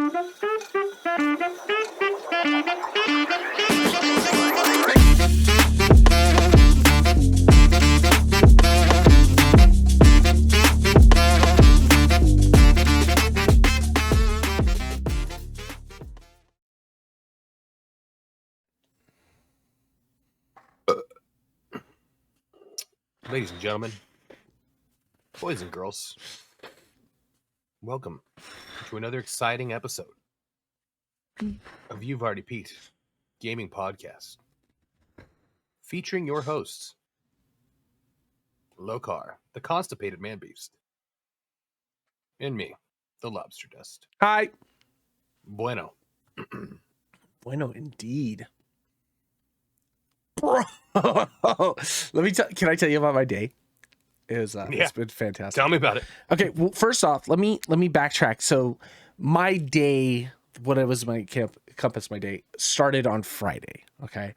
Ladies and gentlemen, boys and girls, welcome to another exciting episode of You've Already Peaked Gaming Podcast, featuring your hosts, Locar, the constipated man beast, and me, the lobster dust. Hi. Bueno. Bueno, indeed. Bro, can I tell you about my day? It's been fantastic. Tell me about it. Okay, well, first off, let me backtrack. So my day, what it was my compass my day, started on Friday. Okay.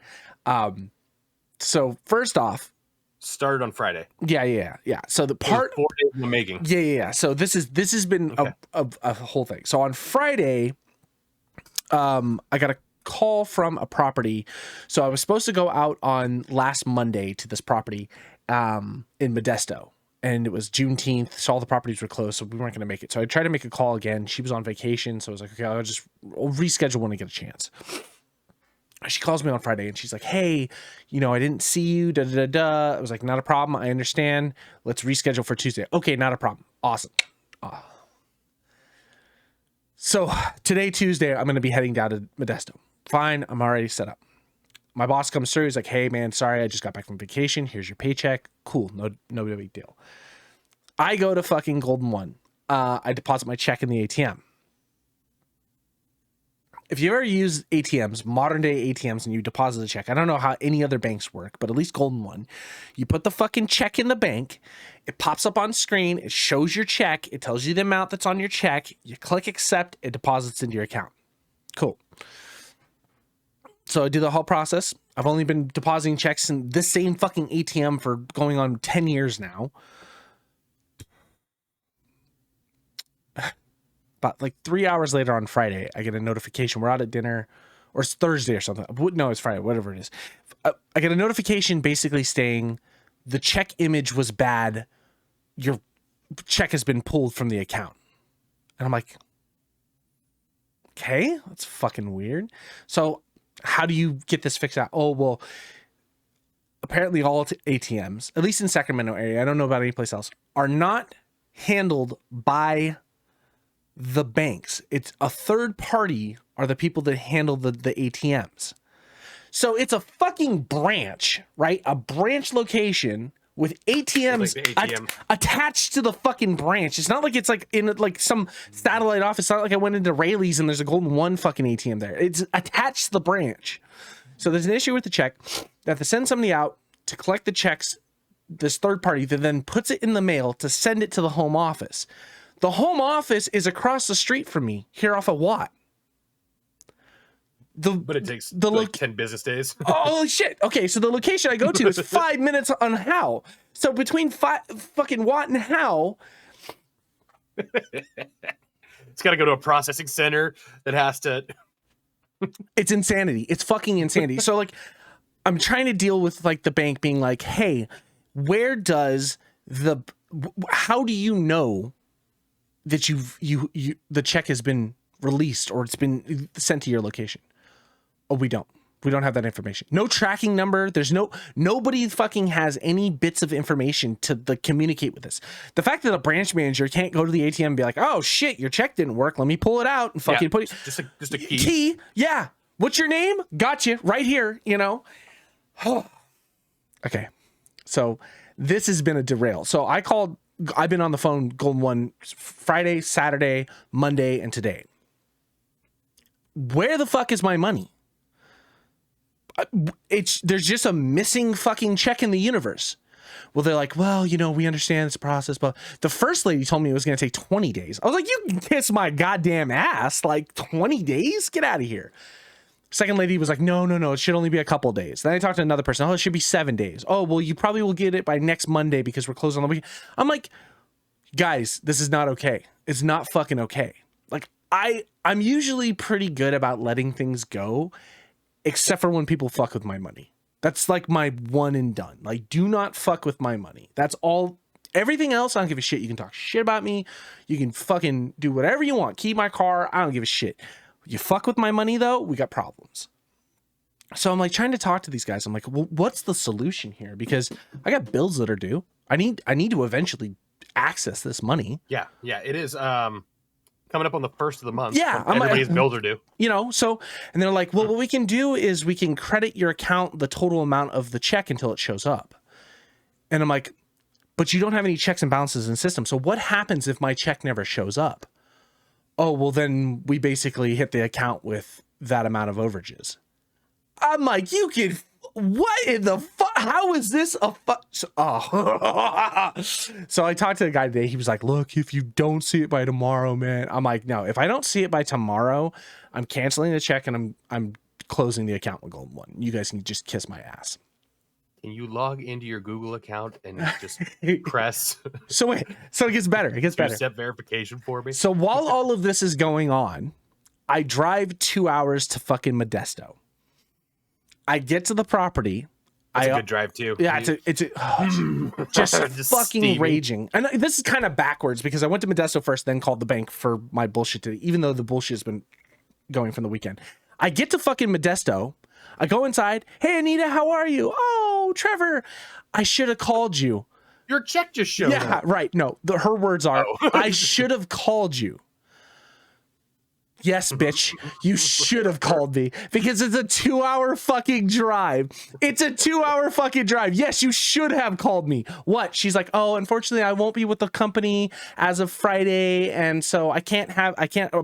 So first off, started on Friday. Yeah. So the part 4 days in the making. Yeah. So this has been Okay. a whole thing. So on Friday, I got a call from a property. So I was supposed to go out on last Monday to this property in Modesto, and it was Juneteenth, so all the properties were closed, so we weren't going to make it. So I tried to make a call again. She was on vacation, so I was like, okay, I'll reschedule when I get a chance. She calls me on Friday and she's like, hey, I didn't see you, I was like, not a problem, I understand, let's reschedule for Tuesday. Okay, not a problem. Awesome. So today, Tuesday, I'm going to be heading down to Modesto. Fine, I'm already set up. My boss comes through. He's like, hey, man, sorry, I just got back from vacation. Here's your paycheck. Cool, no big deal. I go to fucking Golden One. I deposit my check in the ATM. If you ever use ATMs, modern day ATMs, and you deposit a check, I don't know how any other banks work, but at least Golden One, you put the fucking check in the bank, it pops up on screen, it shows your check, it tells you the amount that's on your check, you click accept, it deposits into your account. Cool. So I do the whole process. I've only been depositing checks in this same fucking ATM for going on 10 years now. But like 3 hours later on Friday, I get a notification. We're out at dinner, or it's Thursday or something. No, it's Friday, whatever it is. I get a notification basically saying the check image was bad. Your check has been pulled from the account. And I'm like, okay, that's fucking weird. So how do you get this fixed out? Oh, well, apparently all ATMs, at least in Sacramento area, I don't know about any place else, are not handled by the banks. It's a third party are the people that handle the ATMs. So it's a fucking branch, right? A branch location with ATMs attached to the fucking branch. It's not like it's like in like some satellite office. It's not like I went into Rayleigh's and there's a Golden One fucking ATM there. It's attached to the branch. So there's an issue with the check. They have to send somebody out to collect the checks, this third party that then puts it in the mail to send it to the home office. The home office is across the street from me here off of Watt. But it takes like 10 business days. Oh shit. Okay, so the location I go to is 5 minutes on Howe. So between fucking Watt and Howe, it's got to go to a processing center that has to. It's insanity. It's fucking insanity. So like, I'm trying to deal with like the bank being like, hey, how do you know that the check has been released or it's been sent to your location? Oh, we don't have that information. No tracking number. There's nobody fucking has any bits of information to communicate with us. The fact that a branch manager can't go to the ATM and be like, oh shit, your check didn't work. Let me pull it out and fucking put it. Just a key. Key. Yeah. What's your name? Gotcha. Right here, Okay. So this has been a derail. So I've been on the phone Golden One Friday, Saturday, Monday, and today. Where the fuck is my money? There's just a missing fucking check in the universe. Well, they're like, well, we understand it's a process, but the first lady told me it was going to take 20 days. I was like, you can kiss my goddamn ass. Like 20 days? Get out of here. Second lady was like, no, it should only be a couple days. Then I talked to another person. Oh, it should be 7 days. Oh, well, you probably will get it by next Monday because we're closed on the weekend. I'm like, guys, this is not okay. It's not fucking okay. Like, I'm usually pretty good about letting things go, except for when people fuck with my money. That's like my one and done. Like, do not fuck with my money. That's all. Everything else, I don't give a shit. You can talk shit about me. You can fucking do whatever you want. Keep my car. I don't give a shit. You fuck with my money though, we got problems. So I'm like trying to talk to these guys. I'm like, well, what's the solution here? Because I got bills that are due. I need to eventually access this money. Yeah, it is coming up on the first of the month. Yeah, everybody's bills are due. You know, so and they're like, well, what we can do is we can credit your account the total amount of the check until it shows up. And I'm like, but you don't have any checks and balances in the system. So what happens if my check never shows up? Oh, well, then we basically hit the account with that amount of overages. I'm like, you can, what in the fuck? How is this a fuck? So I talked to the guy today. He was like, look, if you don't see it by tomorrow, man. I'm like, no, if I don't see it by tomorrow, I'm canceling the check and I'm closing the account with Golden One. You guys can just kiss my ass. Can you log into your Google account and just press? So wait, so it gets better. It gets better. Step verification for me. So while all of this is going on, I drive 2 hours to fucking Modesto. I get to the property. That's a good drive too. Yeah, it's just fucking steamy. Raging. And this is kind of backwards because I went to Modesto first, then called the bank for my bullshit today, even though the bullshit has been going from the weekend. I get to fucking Modesto. I go inside. Hey, Anita, how are you? Oh, Trevor, I should have called you. Your check just showed up. Yeah, right. No, her words are, I should have called you. Yes, bitch, you should have called me because it's a 2 hour fucking drive. It's a 2 hour fucking drive. Yes, you should have called me. What? She's like, oh, unfortunately, I won't be with the company as of Friday. And so I can't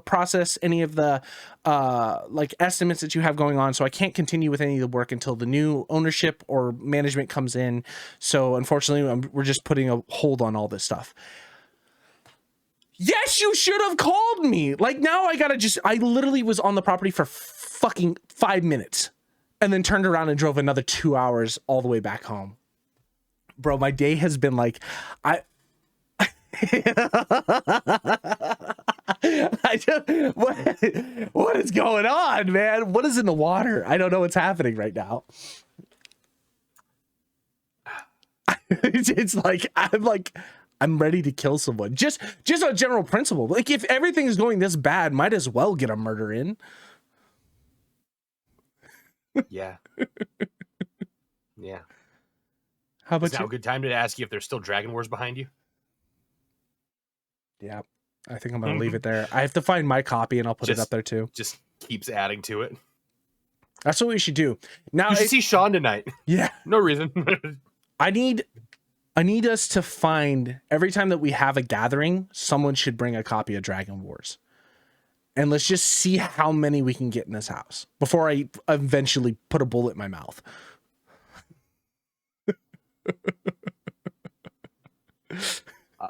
process any of the like estimates that you have going on. So I can't continue with any of the work until the new ownership or management comes in. So unfortunately, we're just putting a hold on all this stuff. Yes, you should have called me. Like now I literally was on the property for fucking 5 minutes and then turned around and drove another 2 hours all the way back home. Bro, my day has been like, what is going on, man? What is in the water? I don't know what's happening right now. It's like, I'm ready to kill someone. Just a general principle. Like if everything is going this bad, might as well get a murder in. Yeah. Yeah. How about Is now a good time to ask you if there's still Dragon Wars behind you? Yeah. I think I'm going to leave it there. I have to find my copy and I'll put it up there too. Just keeps adding to it. That's what we should do. Now you should see Sean tonight. Yeah. No reason. I need us to find, every time that we have a gathering, someone should bring a copy of Dragon Wars. And let's just see how many we can get in this house before I eventually put a bullet in my mouth.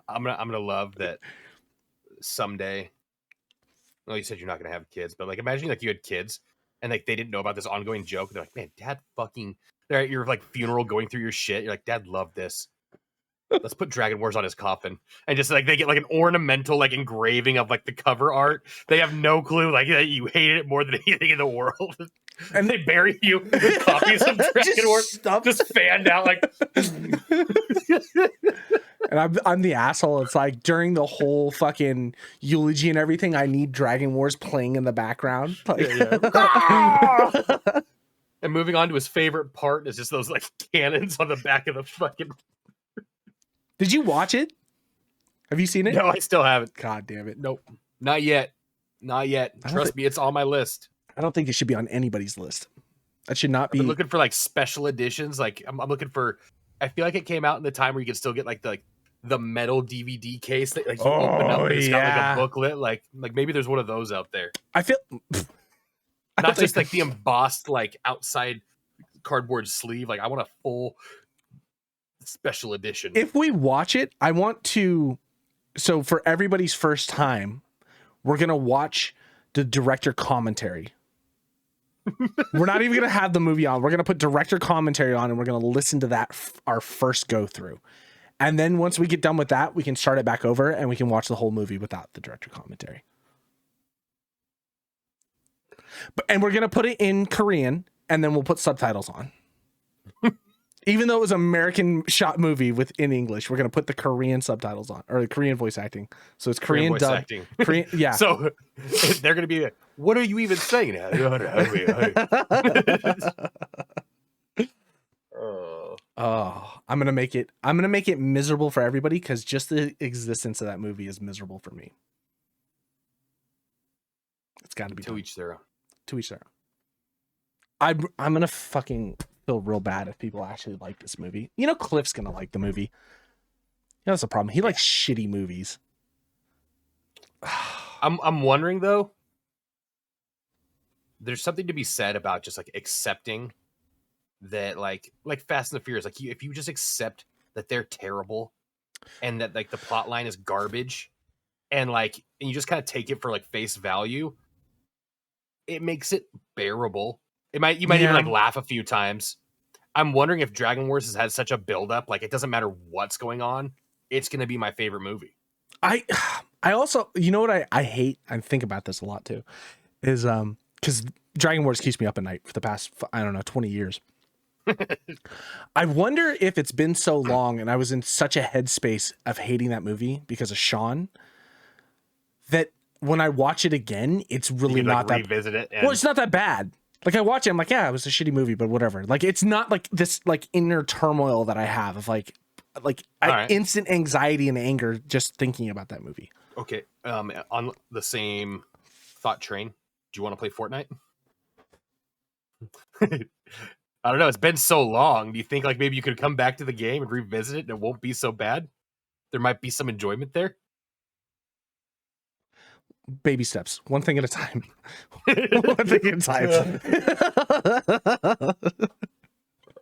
I'm gonna love that someday. Well, you said you're not gonna have kids, but like imagine like you had kids and like they didn't know about this ongoing joke. They're like, man, Dad fucking, they're at your like funeral going through your shit. You're like, Dad loved this. Let's put Dragon Wars on his coffin. And just like they get like an ornamental like engraving of like the cover art. They have no clue like that you hated it more than anything in the world. And they bury you with copies of Dragon Wars just fanned out like. And I'm the asshole. It's like during the whole fucking eulogy and everything, I need Dragon Wars playing in the background. Like, yeah. And moving on to his favorite part is just those like cannons on the back of the fucking. Did you watch it? Have you seen it? No, I still haven't. God damn it. Nope. Not yet. Not yet. Trust me, it's on my list. I don't think it should be on anybody's list. That should not be. I'm looking for like special editions. Like I'm looking for. I feel like it came out in the time where you could still get like the metal DVD case that like you open up and it's got like a booklet. Like maybe there's one of those out there. I feel not just like the embossed like outside cardboard sleeve. Like I want a full special edition. If we watch it, I want to. So for everybody's first time, we're gonna watch the director commentary. We're not even gonna have the movie on. We're gonna put director commentary on, and we're gonna listen to that our first go through. And then once we get done with that, we can start it back over, and we can watch the whole movie without the director commentary. And we're gonna put it in Korean, and then we'll put subtitles on. Even though it was an American shot movie in English, we're gonna put the Korean subtitles on, or the Korean voice acting. So it's Korean voice dub. acting. Korean, yeah. So they're gonna be like, what are you even saying? Oh, I'm gonna make it miserable for everybody, because just the existence of that movie is miserable for me. It's got to be to each their own. To each their own. I'm gonna fucking feel real bad if people actually like this movie. You know, Cliff's gonna like the movie. That's the problem. He likes shitty movies. I'm wondering though. There's something to be said about just like accepting that, like Fast and the Furious. Like, if you just accept that they're terrible, and that like the plot line is garbage, and you just kind of take it for like face value, it makes it bearable. You might even like laugh a few times. I'm wondering if Dragon Wars has had such a buildup, like it doesn't matter what's going on, it's gonna be my favorite movie. I also, you know what I hate? I think about this a lot too, is because Dragon Wars keeps me up at night for the past, I don't know, 20 years. I wonder if it's been so long and I was in such a headspace of hating that movie because of Sean, that when I watch it again, it's really not that revisit it. Well, it's not that bad. Like, I watch it, I'm like, yeah, it was a shitty movie, but whatever. Like, it's not like this like inner turmoil that I have of like instant anxiety and anger just thinking about that movie. Okay. On the same thought train, do you want to play Fortnite? I don't know. It's been so long. Do you think like maybe you could come back to the game and revisit it and it won't be so bad? There might be some enjoyment there. Baby steps, one thing at a time. One thing at a time.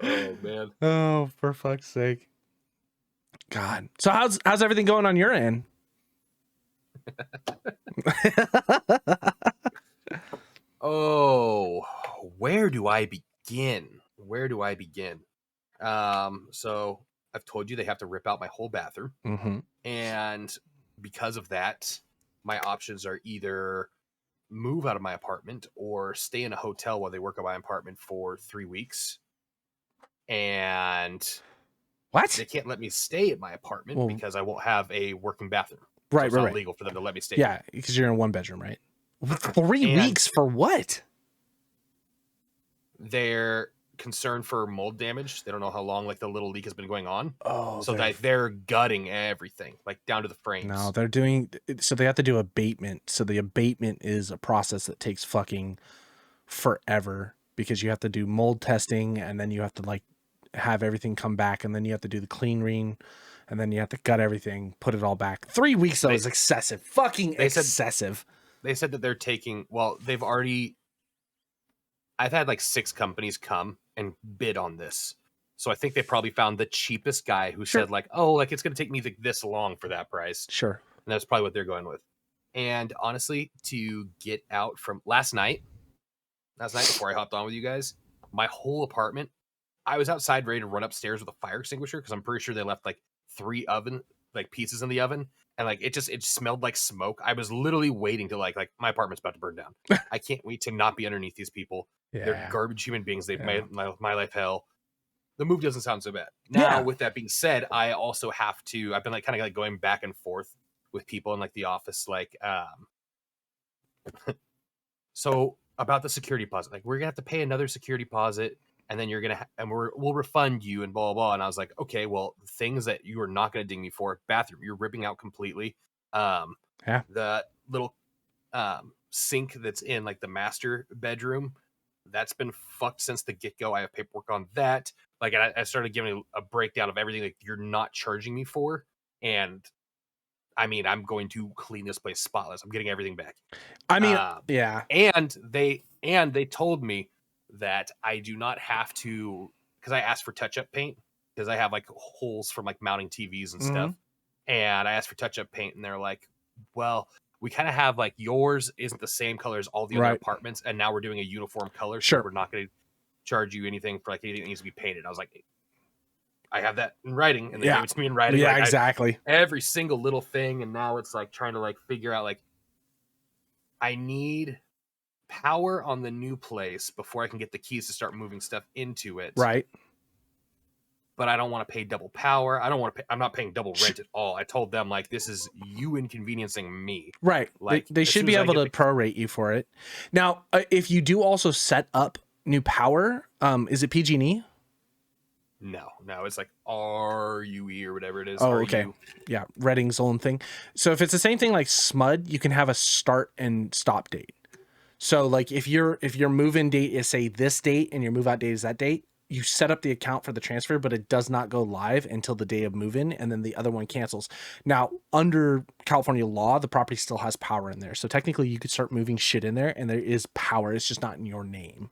Oh man. Oh, for fuck's sake. God. So how's everything going on your end? Oh, where do I begin? So I've told you they have to rip out my whole bathroom. Mm-hmm. And because of that, my options are either move out of my apartment or stay in a hotel while they work on my apartment for 3 weeks. And what? They can't let me stay at my apartment because I won't have a working bathroom. Right, so it's not legal for them to let me stay. Yeah, because you're in a 1-bedroom, right? 3 weeks for what? They're concerned for mold damage. They don't know how long like the little leak has been going on. Oh, so they're gutting everything, like down to the frames. No, they're doing so they have to do abatement. So the abatement is a process that takes fucking forever because you have to do mold testing and then you have to like have everything come back and then you have to do the clean ring and then you have to gut everything, put it all back. 3 weeks though is excessive. Fucking excessive. They said that they're taking, they've already, I've had like 6 companies come and bid on this. So I think they probably found the cheapest guy who said like, oh, like it's going to take me this long for that price. Sure. And that's probably what they're going with. And honestly, to get out from last night before I hopped on with you guys, my whole apartment, I was outside ready to run upstairs with a fire extinguisher because I'm pretty sure they left like 3 oven like pieces in the oven, and like it smelled like smoke. I was literally waiting to like my apartment's about to burn down. I can't wait to not be underneath these people. Yeah. They're garbage human beings. They've made my life hell. The move doesn't sound so bad. Now, with that being said, I also have to. I've been like kind of like going back and forth with people in like the office, like so about the security deposit. Like, we're gonna have to pay another security deposit. And then you're gonna, we'll refund you and blah, blah, blah. And I was like, okay, well, things that you are not gonna ding me for: bathroom, you're ripping out completely. The little sink that's in like the master bedroom, that's been fucked since the get go. I have paperwork on that. Like, I started giving a breakdown of everything like you're not charging me for, and I mean, I'm going to clean this place spotless. I'm getting everything back. I mean, and they told me that I do not have to, because I asked for touch-up paint because I have like holes from like mounting TVs and stuff, and I asked for touch-up paint and they're like, well, we kind of have like yours isn't the same color as all the other apartments, and now we're doing a uniform color, so we're not going to charge you anything for like anything that needs to be painted. I was like, I have that in writing, and they gave it to me in writing. Yeah, like, exactly. Every single little thing, and now it's like trying to like figure out like I need power on the new place before I can get the keys to start moving stuff into it. Right. But I don't want to pay double power. I don't want to pay. I'm not paying double rent at all. I told them, like, this is you inconveniencing me. Right. Like, they should be able to prorate you for it. Now, if you do also set up new power, is it PG&E? No, it's like RUE or whatever it is. Oh, RU. okay. Yeah, Redding's own thing. So if it's the same thing like SMUD, you can have a start and stop date. So like if your move-in date is say this date and your move-out date is that date, you set up the account for the transfer, but it does not go live until the day of move-in, and then the other one cancels. Now, under California law, the property still has power in there. So technically you could start moving shit in there and there is power. It's just not in your name.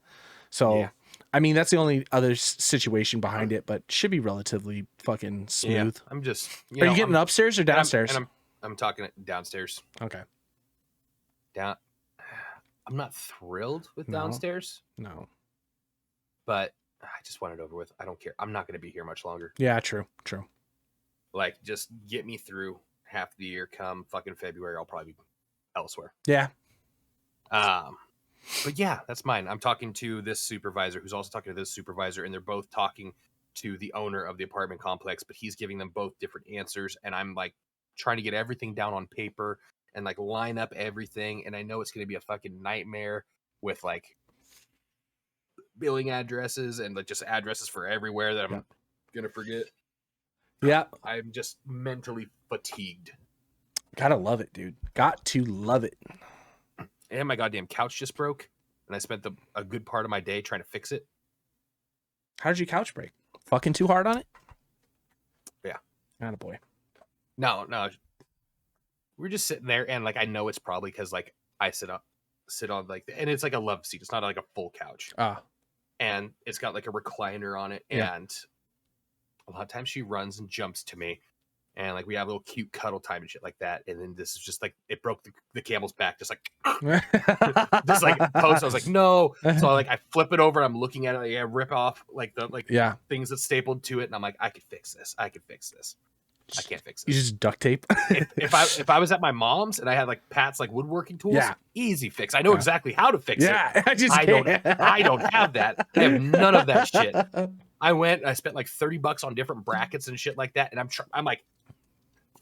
So yeah. I mean, that's the only other situation behind it, but should be relatively fucking smooth. Yeah, I'm just. Are you getting upstairs or downstairs? I'm talking downstairs. Okay. I'm not thrilled with downstairs. No. But I just want it over with. I don't care. I'm not going to be here much longer. Yeah, true. Like, just get me through half the year. Come fucking February, I'll probably be elsewhere. Yeah. But yeah, that's mine. I'm talking to this supervisor who's also talking to this supervisor, and they're both talking to the owner of the apartment complex, but he's giving them both different answers. And I'm like trying to get everything down on paper and like line up everything. And I know it's going to be a fucking nightmare with like billing addresses and like just addresses for everywhere that I'm going to forget. Yeah. I'm just mentally fatigued. Gotta love it, dude. Got to love it. And my goddamn couch just broke, and I spent a good part of my day trying to fix it. How did your couch break? Fucking too hard on it? Yeah. Attaboy. No. We're just sitting there, and like I know it's probably because like I sit on like, and it's like a love seat. It's not like a full couch. And it's got like a recliner on it, and a lot of times she runs and jumps to me. And like we have a little cute cuddle time and shit like that. And then this is just like it broke the camel's back, just like just like post. I was like, no. So I flip it over. And I'm looking at it. I rip off like the things that's stapled to it, and I'm like, I could fix this. I can't fix this. You just duct tape. if I was at my mom's and I had like Pat's like woodworking tools, easy fix. I know exactly how to fix it. I don't have that. I have none of that shit. I spent like $30 on different brackets and shit like that, and I'm like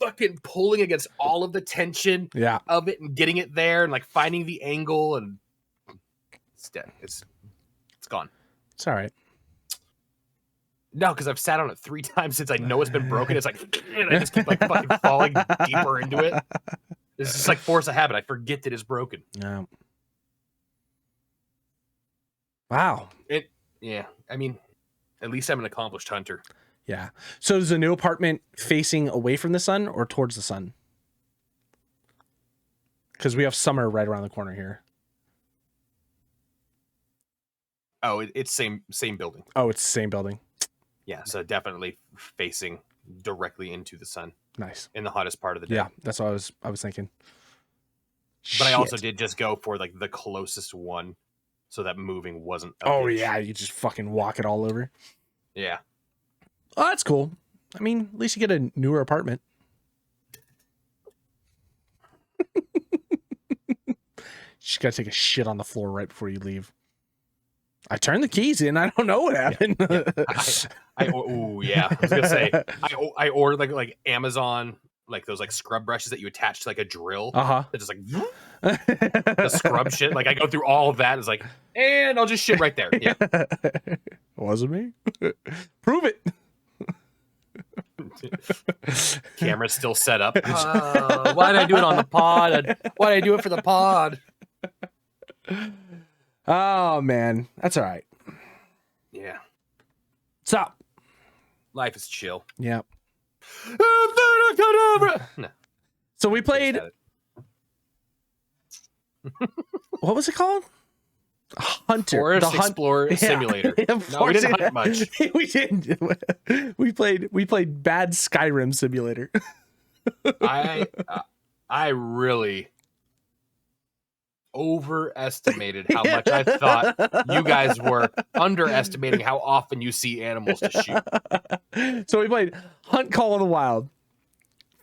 fucking pulling against all of the tension of it and getting it there and like finding the angle, and it's dead. It's gone. It's all right. No, because I've sat on it 3 times since I know it's been broken. It's like, and I just keep like fucking falling deeper into it. It's just like force of habit. I forget that it's broken. Yeah. Wow. I mean, at least I'm an accomplished hunter. Yeah. So is the new apartment facing away from the sun or towards the sun? Because we have summer right around the corner here. Oh, it's same building. Oh, it's the same building. Yeah, so definitely facing directly into the sun. Nice. In the hottest part of the day. Yeah, that's what I was thinking. But I also did just go for like the closest one, so that moving wasn't a bitch. Yeah, you just fucking walk it all over. Yeah. Oh, that's cool. I mean, at least you get a newer apartment. You just gotta take a shit on the floor right before you leave. I turned the keys in. I don't know what happened. I was gonna say I ordered like Amazon, like those like scrub brushes that you attach to like a drill. That just like the scrub shit. Like I go through all of that. It's like, and I'll just shit right there. Yeah. Wasn't me. Prove it. Camera's still set up. Why did I do it on the pod? Why did I do it for the pod? Oh man, that's all right. Yeah. What's up? Life is chill. Yeah. No. So we played. What was it called? Hunter. Forest Explorer Simulator. No, we didn't hunt much. We didn't. We played bad Skyrim Simulator. I really overestimated how much I thought you guys were underestimating how often you see animals to shoot. So we played Hunt Call of the Wild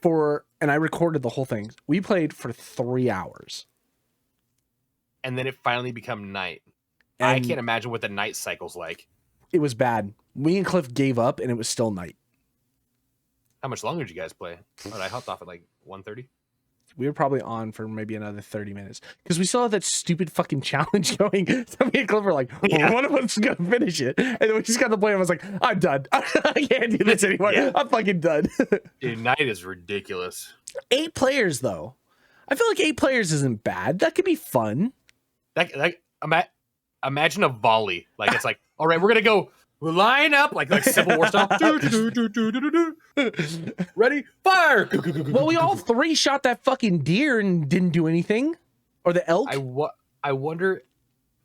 and I recorded the whole thing. We played for 3 hours. and then it finally become night. And I can't imagine what the night cycle's like. it was bad. Me and Cliff gave up, and it was still night. How much longer did you guys play? Oh, I hopped off at like 1:30. We were probably on for maybe another 30 minutes because we still had that stupid fucking challenge going. So me and Cliff were like, well, one of us is going to finish it. And then we just got the point. I was like, I'm done. I can't do this anymore. Yeah. I'm fucking done. Dude, night is ridiculous. 8 players, though. I feel like 8 players isn't bad. That could be fun. Imagine a volley. Like, it's like, all right, we're going to go line up like Civil War style. Ready, fire. Well, we all 3 shot that fucking deer and didn't do anything. Or the elk. I wonder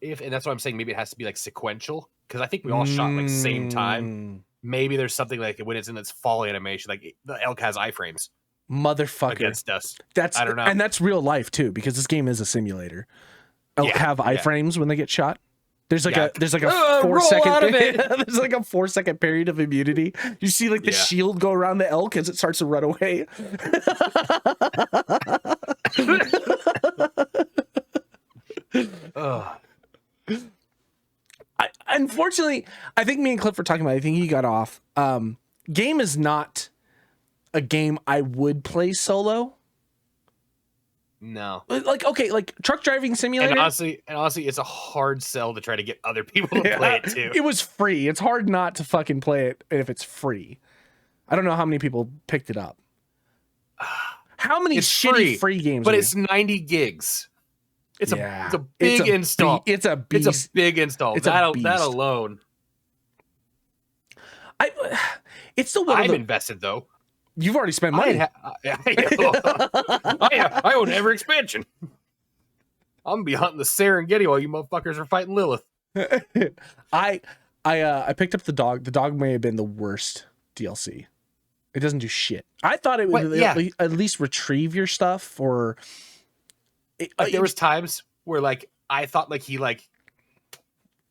if, and that's what I'm saying, maybe it has to be like sequential, because I think we all shot like same time. Maybe there's something like when it's in its fall animation, like the elk has iframes. Motherfucker. Against us. I don't know. And that's real life too, because this game is a simulator. Elk have iframes when they get shot. There's like a 4-second there's like a 4-second period of immunity. You see like the shield go around the elk as it starts to run away. Unfortunately, I think me and Cliff were talking about it. I think he got off. Game is not a game I would play solo. No. Like, okay, like Truck Driving Simulator. And honestly, it's a hard sell to try to get other people to play it too. It was free. It's hard not to fucking play it if it's free. I don't know how many people picked it up. How many shitty free games? But it's 90 gigs. It's a big install. It's a beast. It's a big install. That alone. It's still one I'm invested though. You've already spent money. I own every expansion. I'm gonna be hunting the Serengeti while you motherfuckers are fighting Lilith. I picked up the dog. The dog may have been the worst DLC. It doesn't do shit. I thought it would at least retrieve your stuff, or there was times where like I thought like he like.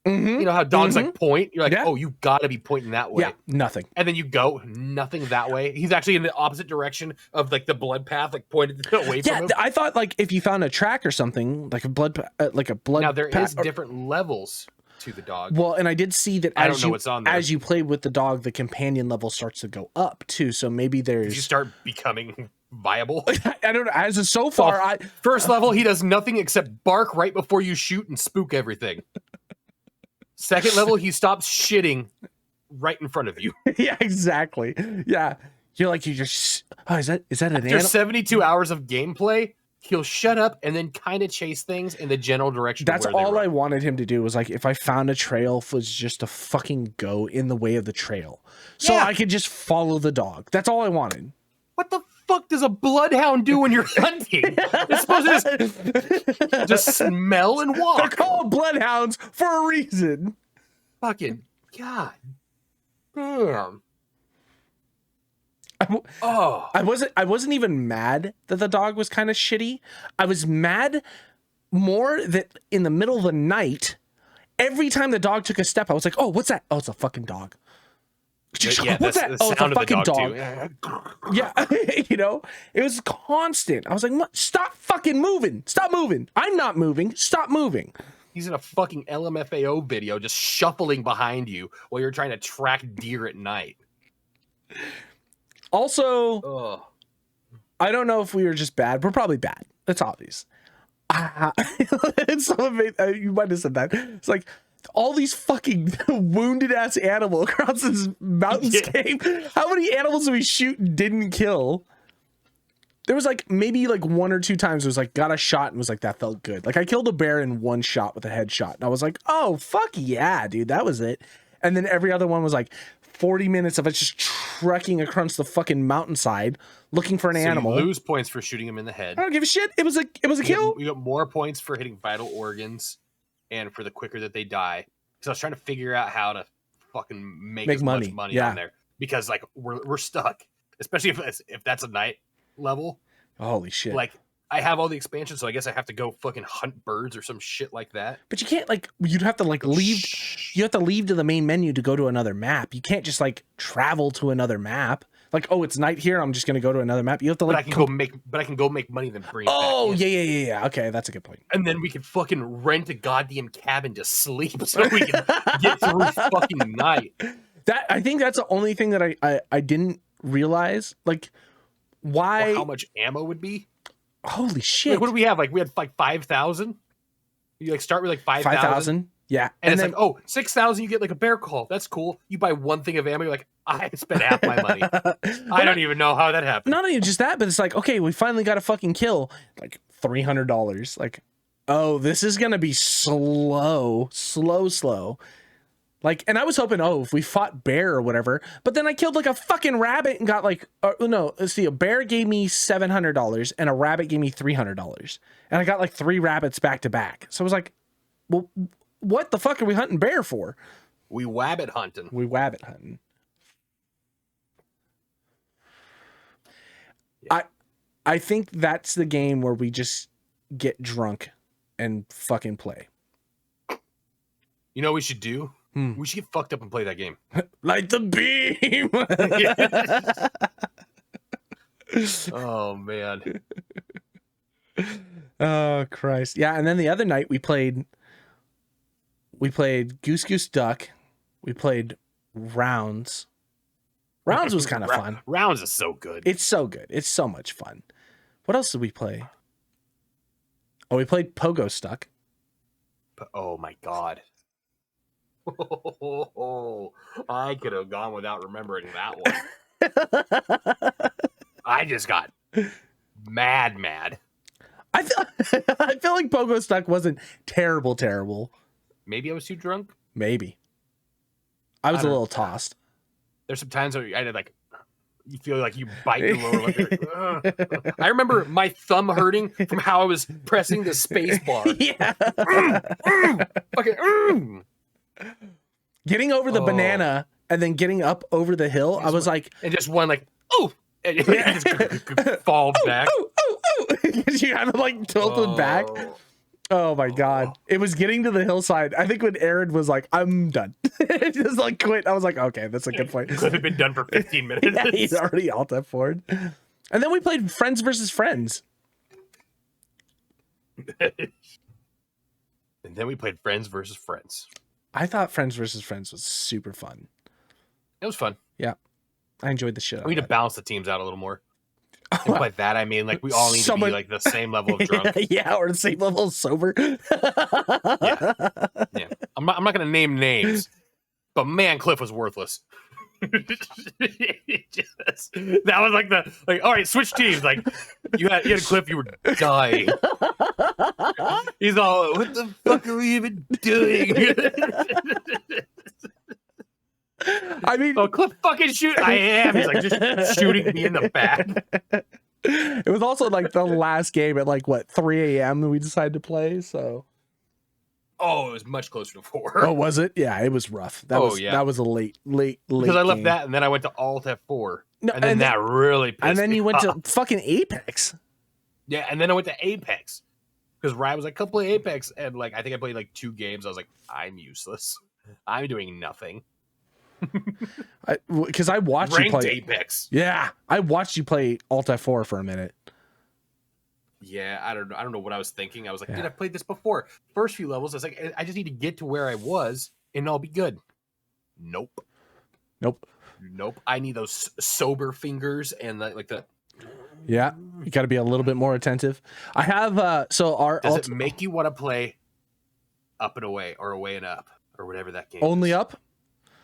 You know how dogs like point? You're like, oh, you gotta be pointing that way. Yeah, nothing. And then you go, nothing that way. He's actually in the opposite direction of like the blood path, like pointed away from him. I thought like if you found a track or something, like a blood Now there is different levels to the dog. Well, and I did see that I don't know what's on there. As you play with the dog, the companion level starts to go up too. So maybe there's you start becoming viable. I don't know. So far, first level, he does nothing except bark right before you shoot and spook everything. Second level, he stops shitting right in front of you. Yeah, exactly. Yeah. You just, is that an animal? After 72 hours of gameplay, he'll shut up and then kind of chase things in the general direction. That's all I wanted him to do was like, if I found a trail, was just to fucking go in the way of the trail. So I could just follow the dog. That's all I wanted. What the fuck does a bloodhound do when you're hunting? It's supposed to just smell and walk. They're called bloodhounds for a reason. Fucking God. Damn. I wasn't even mad that the dog was kind of shitty. I was mad more that in the middle of the night, every time the dog took a step, I was like, oh, what's that? Oh, it's a fucking dog. Yeah, what's that? Oh, it's a fucking dog. Yeah, it was constant. I was like, stop fucking moving. Stop moving. I'm not moving. Stop moving. He's in a fucking LMFAO video just shuffling behind you while you're trying to track deer at night. Also, I don't know if we were just bad. We're probably bad. That's obvious. You might have said that. It's like, all these fucking wounded ass animals across this mountainscape. How many animals did we shoot and didn't kill? There was like maybe like 1 or 2 times it was like got a shot and was like, that felt good. Like I killed a bear in 1 shot with a headshot. And I was like, oh fuck yeah, dude, that was it. And then every other one was like 40 minutes of us just trekking across the fucking mountainside looking for an animal. You lose points for shooting him in the head. I don't give a shit. It was a kill. You got more points for hitting vital organs. And for the quicker that they die, because I was trying to figure out how to fucking make as much money on there, because like we're stuck, especially if that's a night level. Holy shit! Like I have all the expansions, so I guess I have to go fucking hunt birds or some shit like that. But you can't you'd have to leave. You have to leave to the main menu to go to another map. You can't just travel to another map. Like, oh, it's night here. I'm just gonna go to another map. You have to like. But I can go make money then bring it Oh back yeah. Okay, that's a good point. and then we could fucking rent a goddamn cabin to sleep so we can get through fucking night. That I think that's the only thing that I didn't realize. Like, why? Or how much ammo would be? Holy shit! Like, what do we have? Like, we had like 5,000. You like start with like 5,000. 5,000. Yeah, and it's then, like, oh, 6,000. You get like a bear call. That's cool. You buy one thing of ammo. You're like, I spent half my money. I don't even know how that happened. Not even just that, but it's like, okay, we finally got a fucking kill. Like $300. Like, oh, this is gonna be slow. Like, and I was hoping, oh, if we fought bear or whatever, but then I killed like a fucking rabbit and got like, no, let's see, a bear gave me $700 and a rabbit gave me $300, and I got like 3 rabbits back to back. So I was like, well, what the fuck are we hunting bear for? We wabbit hunting. Yeah. I think that's the game where we just get drunk and fucking play. You know what we should do? We should get fucked up and play that game. Light the beam. Oh man. Oh Christ. Yeah, and then the other night we played Goose Goose Duck. We played Rounds. Rounds was kind of fun. Rounds is so good. It's so good. It's so much fun. What else did we play? Oh, we played Pogo Stuck. Oh my god. I could have gone without remembering that one. I just got mad. I feel like Pogo Stuck wasn't terrible. Maybe I was too drunk. Maybe. I was a little tossed. There's some times where I did like you feel like you bite your lower lip. I remember my thumb hurting from how I was pressing the space bar. Yeah. Okay. Getting over the banana and then getting up over the hill, I was like, and just one like, oh, and it just falls back. Because you kind of like tilted back. Oh my god! It was getting to the hillside. I think when Aaron was like, "I'm done," just like quit. I was like, "Okay, that's a good point." Could have been done for 15 minutes. Yeah, he's already alt F4'd. And then we played Friends versus Friends. And then we played Friends versus Friends. I thought Friends versus Friends was super fun. It was fun. Yeah, I enjoyed the shit. We need to balance the teams out a little more. And by that I mean like we all need to be like the same level of drunk. Yeah, or the same level of sober. Yeah. I'm not gonna name names, but man, Cliff was worthless. That was like all right, switch teams. Like you had Cliff, you were dying. He's all, what the fuck are we even doing? I mean, oh, Cliff fucking shoot. I am. He's like just shooting me in the back. It was also like the last game at like what 3 a.m. we decided to play. So, oh, it was much closer to 4. Oh, was it? Yeah, it was rough. That was a late. Because I left that and then I went to Alt F4. No, and then that really pissed and then me you went off. to fucking Apex. Yeah, and then I went to Apex because Ryan was like, "Come play Apex," and like I think I played like 2 games. I was like, "I'm useless. I'm doing nothing." Because I watched Ranked you play Apex. Yeah, I watched you play Alt F4 for a minute. Yeah, I don't know what I was thinking. I was like, "Dude, I played this before." First few levels, I was like, "I just need to get to where I was, and I'll be good." Nope. I need those sober fingers and the. Yeah, you got to be a little bit more attentive. I have Does it make you want to play Up and Away or Away and Up or whatever that game? Only is? Up.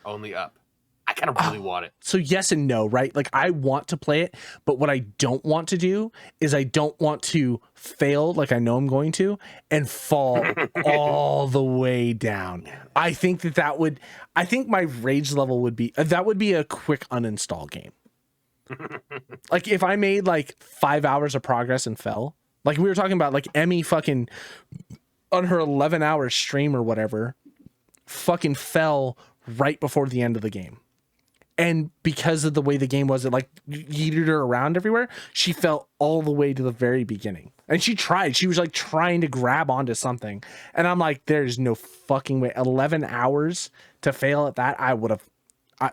Only Up. I kind of really want it. So yes and no, right? Like I want to play it, but what I don't want to do is I don't want to fail like I know I'm going to and fall all the way down. I think I think my rage level would be that would be a quick uninstall game. Like if I made like 5 hours of progress and fell, like we were talking about, like Emmy fucking on her 11-hour stream or whatever, fucking fell right before the end of the game. And because of the way the game was, it like yeeted her around everywhere. She fell all the way to the very beginning. And she tried. She was like trying to grab onto something. And I'm like, there's no fucking way. 11 hours to fail at that.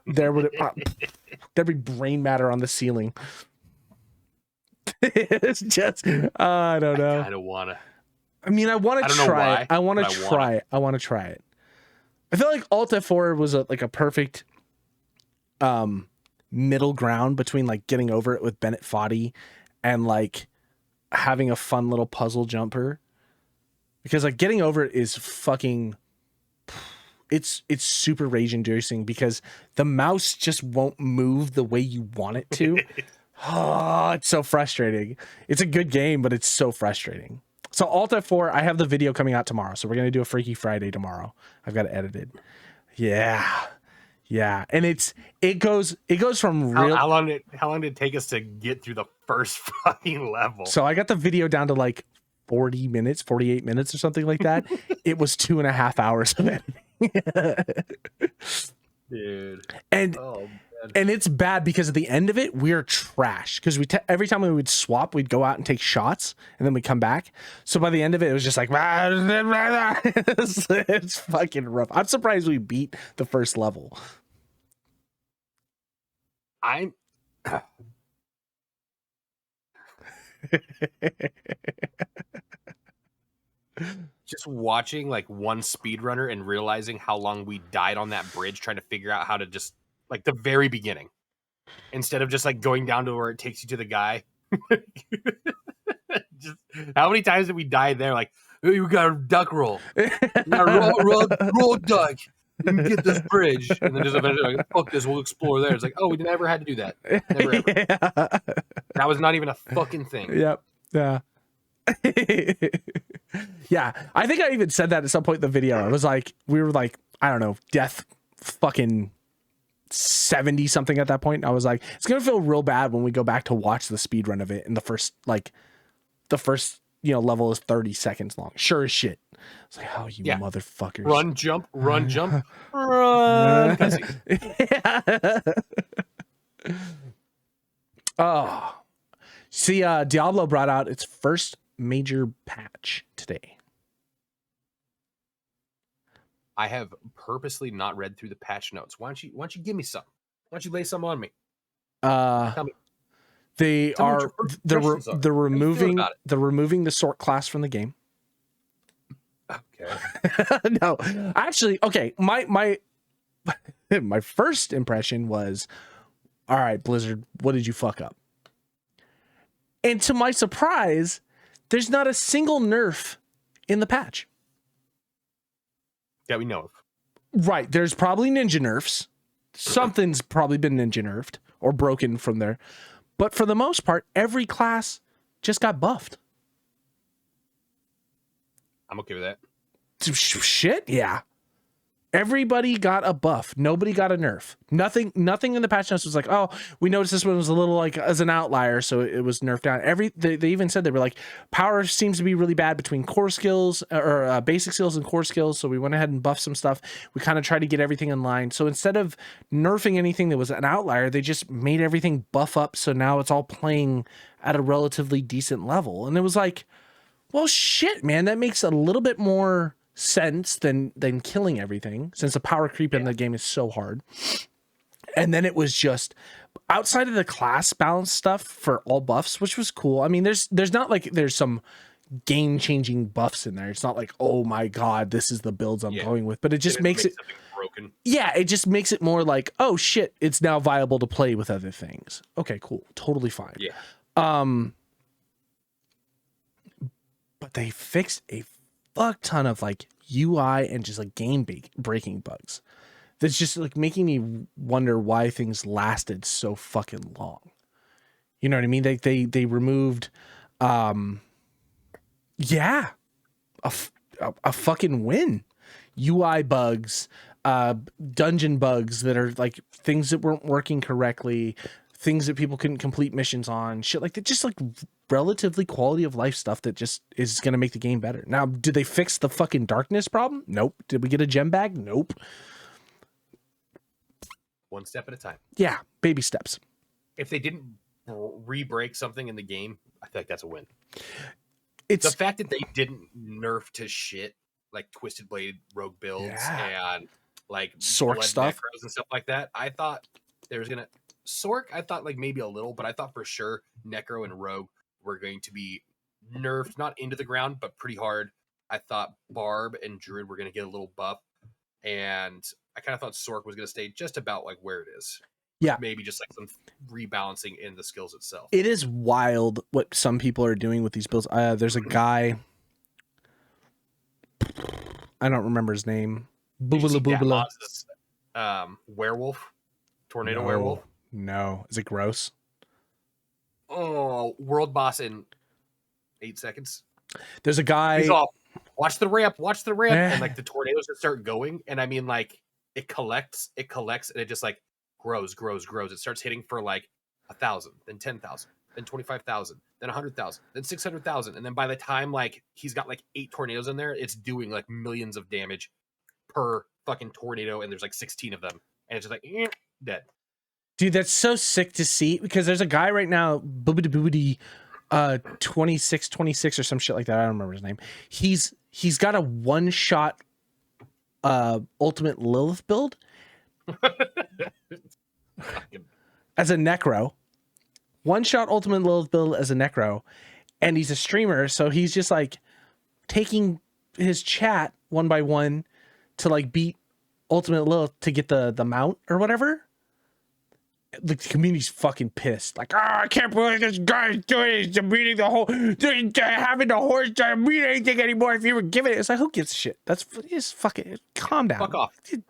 there'd be brain matter on the ceiling. It's just I don't know. I kind of wanna. I mean, I want to try it. I want to try it. I want to try it. I feel like Alt F4 was a perfect middle ground between like getting over it with Bennett Foddy and like having a fun little puzzle jumper, because like getting over it is fucking it's super rage inducing because the mouse just won't move the way you want it to. Oh, it's so frustrating. It's a good game, but it's so frustrating. So Alt F4, I have the video coming out tomorrow. So we're going to do a Freaky Friday tomorrow. I've got it edited. Yeah. Yeah. And it goes from real. How long did it take us to get through the first fucking level? So I got the video down to like 40 minutes, 48 minutes or something like that. It was 2.5 hours of editing. Dude. And it's bad because at the end of it, we're trash. Because every time we would swap, we'd go out and take shots, and then we'd come back. So by the end of it, it was just like, it's fucking rough. I'm surprised we beat the first level. I'm just watching like one speedrunner and realizing how long we died on that bridge trying to figure out how to just like the very beginning, instead of just like going down to where it takes you to the guy. Just how many times did we die there? Like, oh, you got a duck roll, you gotta roll duck, and get this bridge, and then just eventually like, fuck this, we'll explore there. It's like, oh, we never had to do that. Never ever. Yeah. That was not even a fucking thing. Yep. Yeah. Yeah. I think I even said that at some point in the video. It was like we were like, I don't know, death fucking 70 something at that point. I was like, it's gonna feel real bad when we go back to watch the speed run of it, and the first level is 30 seconds long. Sure as shit. It's like, oh, you motherfuckers. Run, jump, run, jump, run. Yeah. Oh. See, Diablo brought out its first major patch today. I have purposely not read through the patch notes. Why don't you give me some? Why don't you lay some on me? Tell me. They're removing the sort class from the game. Okay. No, actually, okay. My my first impression was, all right, Blizzard, what did you fuck up? And to my surprise, there's not a single nerf in the patch. That we know of. Right. There's probably ninja nerfs. Something's probably been ninja nerfed or broken from there. But for the most part, every class just got buffed. I'm okay with that. Shit, yeah. Everybody got a buff. Nobody got a nerf. Nothing in the patch notes was like, oh, we noticed this one was a little like as an outlier, so it was nerfed down. They even said, they were like, power seems to be really bad between core skills or basic skills and core skills, so we went ahead and buffed some stuff. We kind of tried to get everything in line. So instead of nerfing anything that was an outlier, they just made everything buff up, so now it's all playing at a relatively decent level. And it was like, well, shit, man, that makes a little bit more sense than killing everything, since the power creep in the game is so hard. And then it was just outside of the class balance stuff for all buffs, which was cool. I mean, there's not like there's some game changing buffs in there. It's not like, oh my god, this is the builds I'm going with, but it just makes it broken. Yeah, it just makes it more like, oh shit, it's now viable to play with other things. Okay, cool, totally fine. Yeah. But they fixed a fuck ton of like UI and just like game breaking bugs that's just like making me wonder why things lasted so fucking long. You know what I mean? They removed a fucking win. UI bugs, dungeon bugs that are like things that weren't working correctly, things that people couldn't complete missions on, shit like that. Just like relatively quality of life stuff that just is going to make the game better. Now, did they fix the fucking darkness problem? Nope. Did we get a gem bag? Nope. One step at a time. Yeah, baby steps. If they didn't re-break something in the game, I feel like that's a win. It's the fact that they didn't nerf to shit like Twisted Blade rogue builds and like Sork blood stuff necros and stuff like that. I thought there was gonna Sork. I thought like maybe a little, but I thought for sure Necro and Rogue were going to be nerfed, not into the ground, but pretty hard. I thought Barb and Druid were going to get a little buff, and I kind of thought Sork was going to stay just about like where it is. Yeah, maybe just like some rebalancing in the skills itself. it is wild what some people are doing with these builds. There's a guy, I don't remember his name. Boobala. Werewolf, tornado No. werewolf. No, is it gross? Oh, world boss in 8 seconds. There's a guy. He's off. Watch the ramp, and like the tornadoes just start going, and I mean like it collects, and it just like grows. It starts hitting for like 1,000, then 10,000, then 25,000, then 100,000, then 600,000, and then by the time like he's got like 8 tornadoes in there, it's doing like millions of damage per fucking tornado, and there's like 16 of them, and it's just like dead. Dude, that's so sick to see, because there's a guy right now, boobity 26 or some shit like that. I don't remember his name. He's got a one-shot ultimate Lilith build as a Necro. One-shot ultimate Lilith build as a Necro, and he's a streamer, so he's just like taking his chat one by one to like beat ultimate Lilith to get the mount or whatever. The community's fucking pissed. Like, I can't believe this guy's doing this, beating the whole, having the horse doesn't mean anything anymore if you were giving it. It's like, who gives a shit? That's just fucking, calm down. Fuck off. You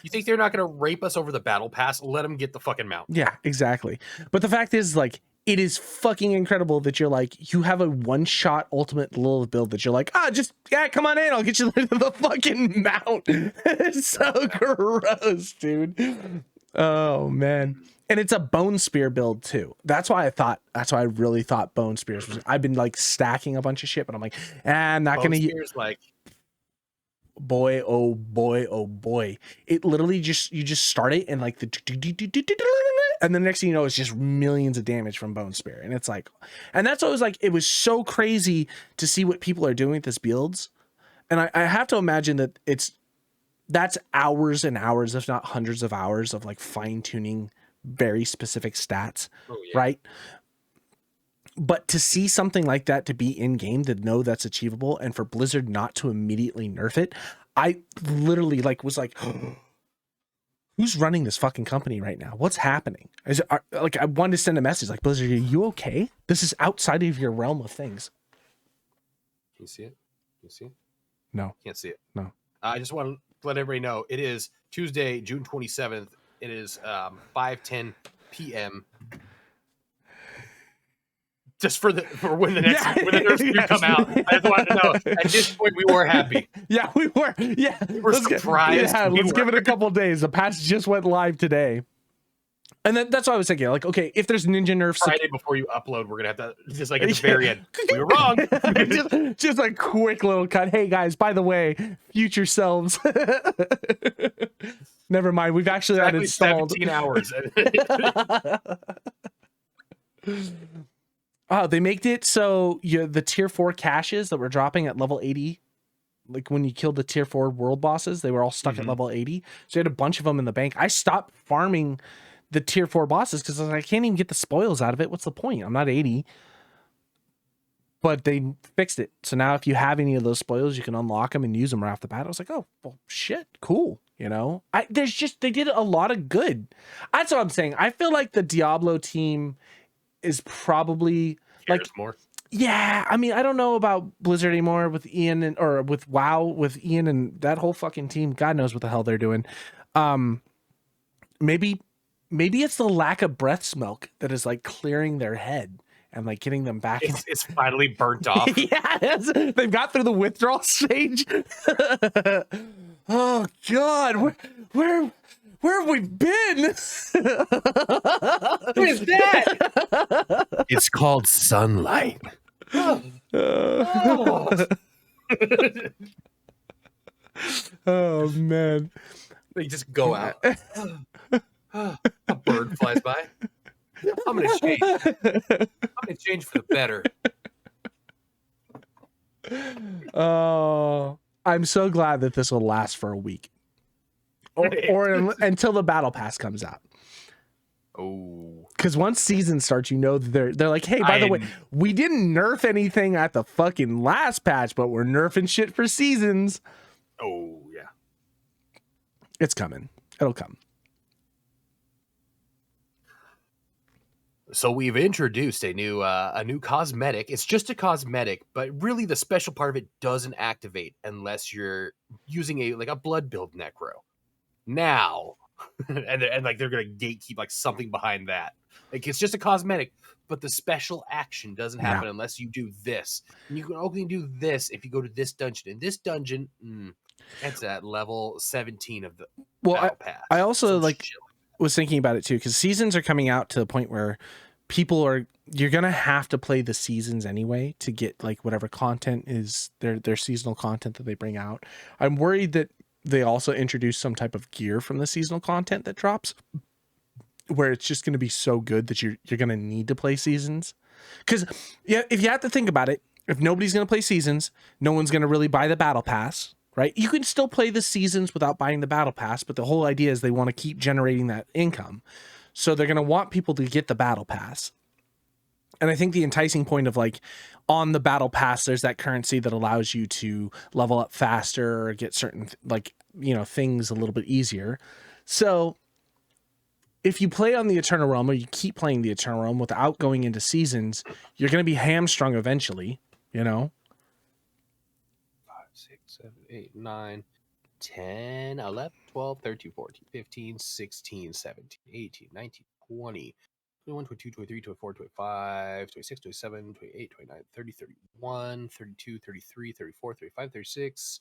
think they're not going to rape us over the battle pass? Let them get the fucking mount. Yeah, exactly. But the fact is, like, it is fucking incredible that you're like, you have a one-shot ultimate Lilith build that you're like, come on in, I'll get you the fucking mount. It's so gross, dude. Oh, man. And it's a bone spear build too. That's why I really thought bone spears was. I've been like stacking a bunch of shit, but I'm like, I'm not gonna use. Like, boy, oh boy, oh boy! It literally you just start it and like and the next thing you know, it's just millions of damage from bone spear, and it's like, and that's what it was like. It was so crazy to see what people are doing with this builds, and I have to imagine that that's hours and hours, if not hundreds of hours of like fine tuning very specific stats, right? But to see something like that to be in game, to know that's achievable, and for Blizzard not to immediately nerf it, I literally like was like, who's running this fucking company right now? What's happening? Like, I wanted to send a message like, Blizzard, are you okay? This is outside of your realm of things. Can you see it? Can you see it? No, can't see it. No. I just want to let everybody know it is Tuesday, June 27th. It is 5:10 p.m. Just for when the next when the nerfs do come out. I just wanted to know. At this point, we were happy. Yeah, we were. Yeah, we were surprised. Let's give it a couple days. The patch just went live today, and then that's what I was thinking. Like, okay, if there's ninja nerfs Friday before you upload, we're gonna have to just like at the very end. We were wrong. just a quick little cut. Hey guys, by the way, future selves. Never mind. We've actually uninstalled 17 hours. Oh, they made it so the tier 4 caches that were dropping at level 80, like when you killed the tier 4 world bosses, they were all stuck at level 80. So you had a bunch of them in the bank. I stopped farming the tier 4 bosses because I can't even get the spoils out of it. What's the point? I'm not 80. But they fixed it. So now if you have any of those spoils, you can unlock them and use them right off the bat. I was like, oh, well, shit, cool. You know, they did a lot of good. That's what I'm saying. I feel like the Diablo team is probably like more. Yeah, I mean, I don't know about Blizzard anymore with Ian or with WoW with Ian and that whole fucking team. God knows what the hell they're doing. Maybe it's the lack of breath smoke that is like clearing their head and like getting them back. It's finally burnt off. Yeah, they've got through the withdrawal stage. Oh God, where have we been? What is that? It's called sunlight. Oh man. They just go out. A bird flies by. I'm gonna change. I'm gonna change for the better. Oh, I'm so glad that this will last for a week. until the battle pass comes out. Oh, because once season starts, you know they're like, hey, by the way, we didn't nerf anything at the fucking last patch, but we're nerfing shit for seasons. Oh yeah, it's coming. It'll come. So we've introduced a new cosmetic. It's just a cosmetic, but really the special part of it doesn't activate unless you're using a blood build necro. Now, and like they're gonna gatekeep like something behind that. Like it's just a cosmetic, but the special action doesn't happen unless you do this. And you can only do this if you go to this dungeon. In this dungeon, it's at level 17 of the battle pass. I also was thinking about it too, because seasons are coming out to the point where you're gonna have to play the seasons anyway to get like whatever content is their seasonal content that they bring out. I'm worried that they also introduce some type of gear from the seasonal content that drops, where it's just going to be so good that you're going to need to play seasons. Because if you have to think about it, if nobody's going to play seasons, no one's going to really buy the battle pass, right? You can still play the seasons without buying the battle pass, but the whole idea is they want to keep generating that income. So they're going to want people to get the battle pass. And I think the enticing point of like on the battle pass, there's that currency that allows you to level up faster or get certain things a little bit easier. So if you play on the Eternal Realm or you keep playing the Eternal Realm without going into seasons, you're going to be hamstrung eventually, 5, 6, 7, 8, 9, 10, 11, 12, 13, 14, 15, 16, 17, 18, 19, 20, 21, 22, 23, 24, 25, 26, 27, 28, 29, 30, 31, 32, 33, 34, 35, 36,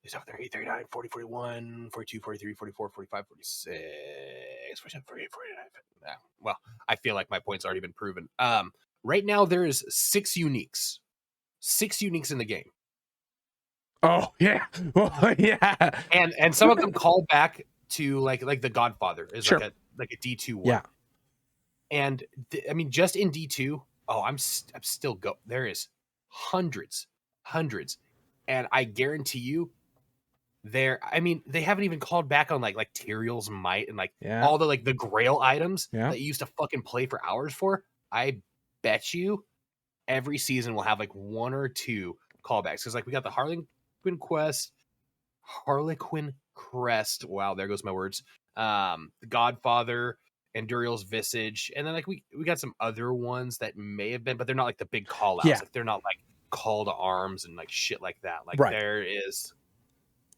37, 38, 39, 40, 41, 42, 43, 44, 45, 46, 47, 48, 49. Well, I feel like my point's already been proven. Right now there is 6 uniques. 6 uniques in the game. Oh, yeah. Oh, yeah. And some of them call back to like the Godfather is like a D2 one. Yeah. And I mean, just in D2, I'm still go. There is hundreds, and I guarantee you, they haven't even called back on like Tyrael's might and all the the Grail items that you used to fucking play for hours for. I bet you, every season will have like 1 or 2 callbacks because we got the Harlequin Crest. Wow, there goes my words. The Godfather. And Duriel's Visage, and then we got some other ones that may have been, but they're not like the big call outs. Like they're not like Call to Arms and shit like that. There is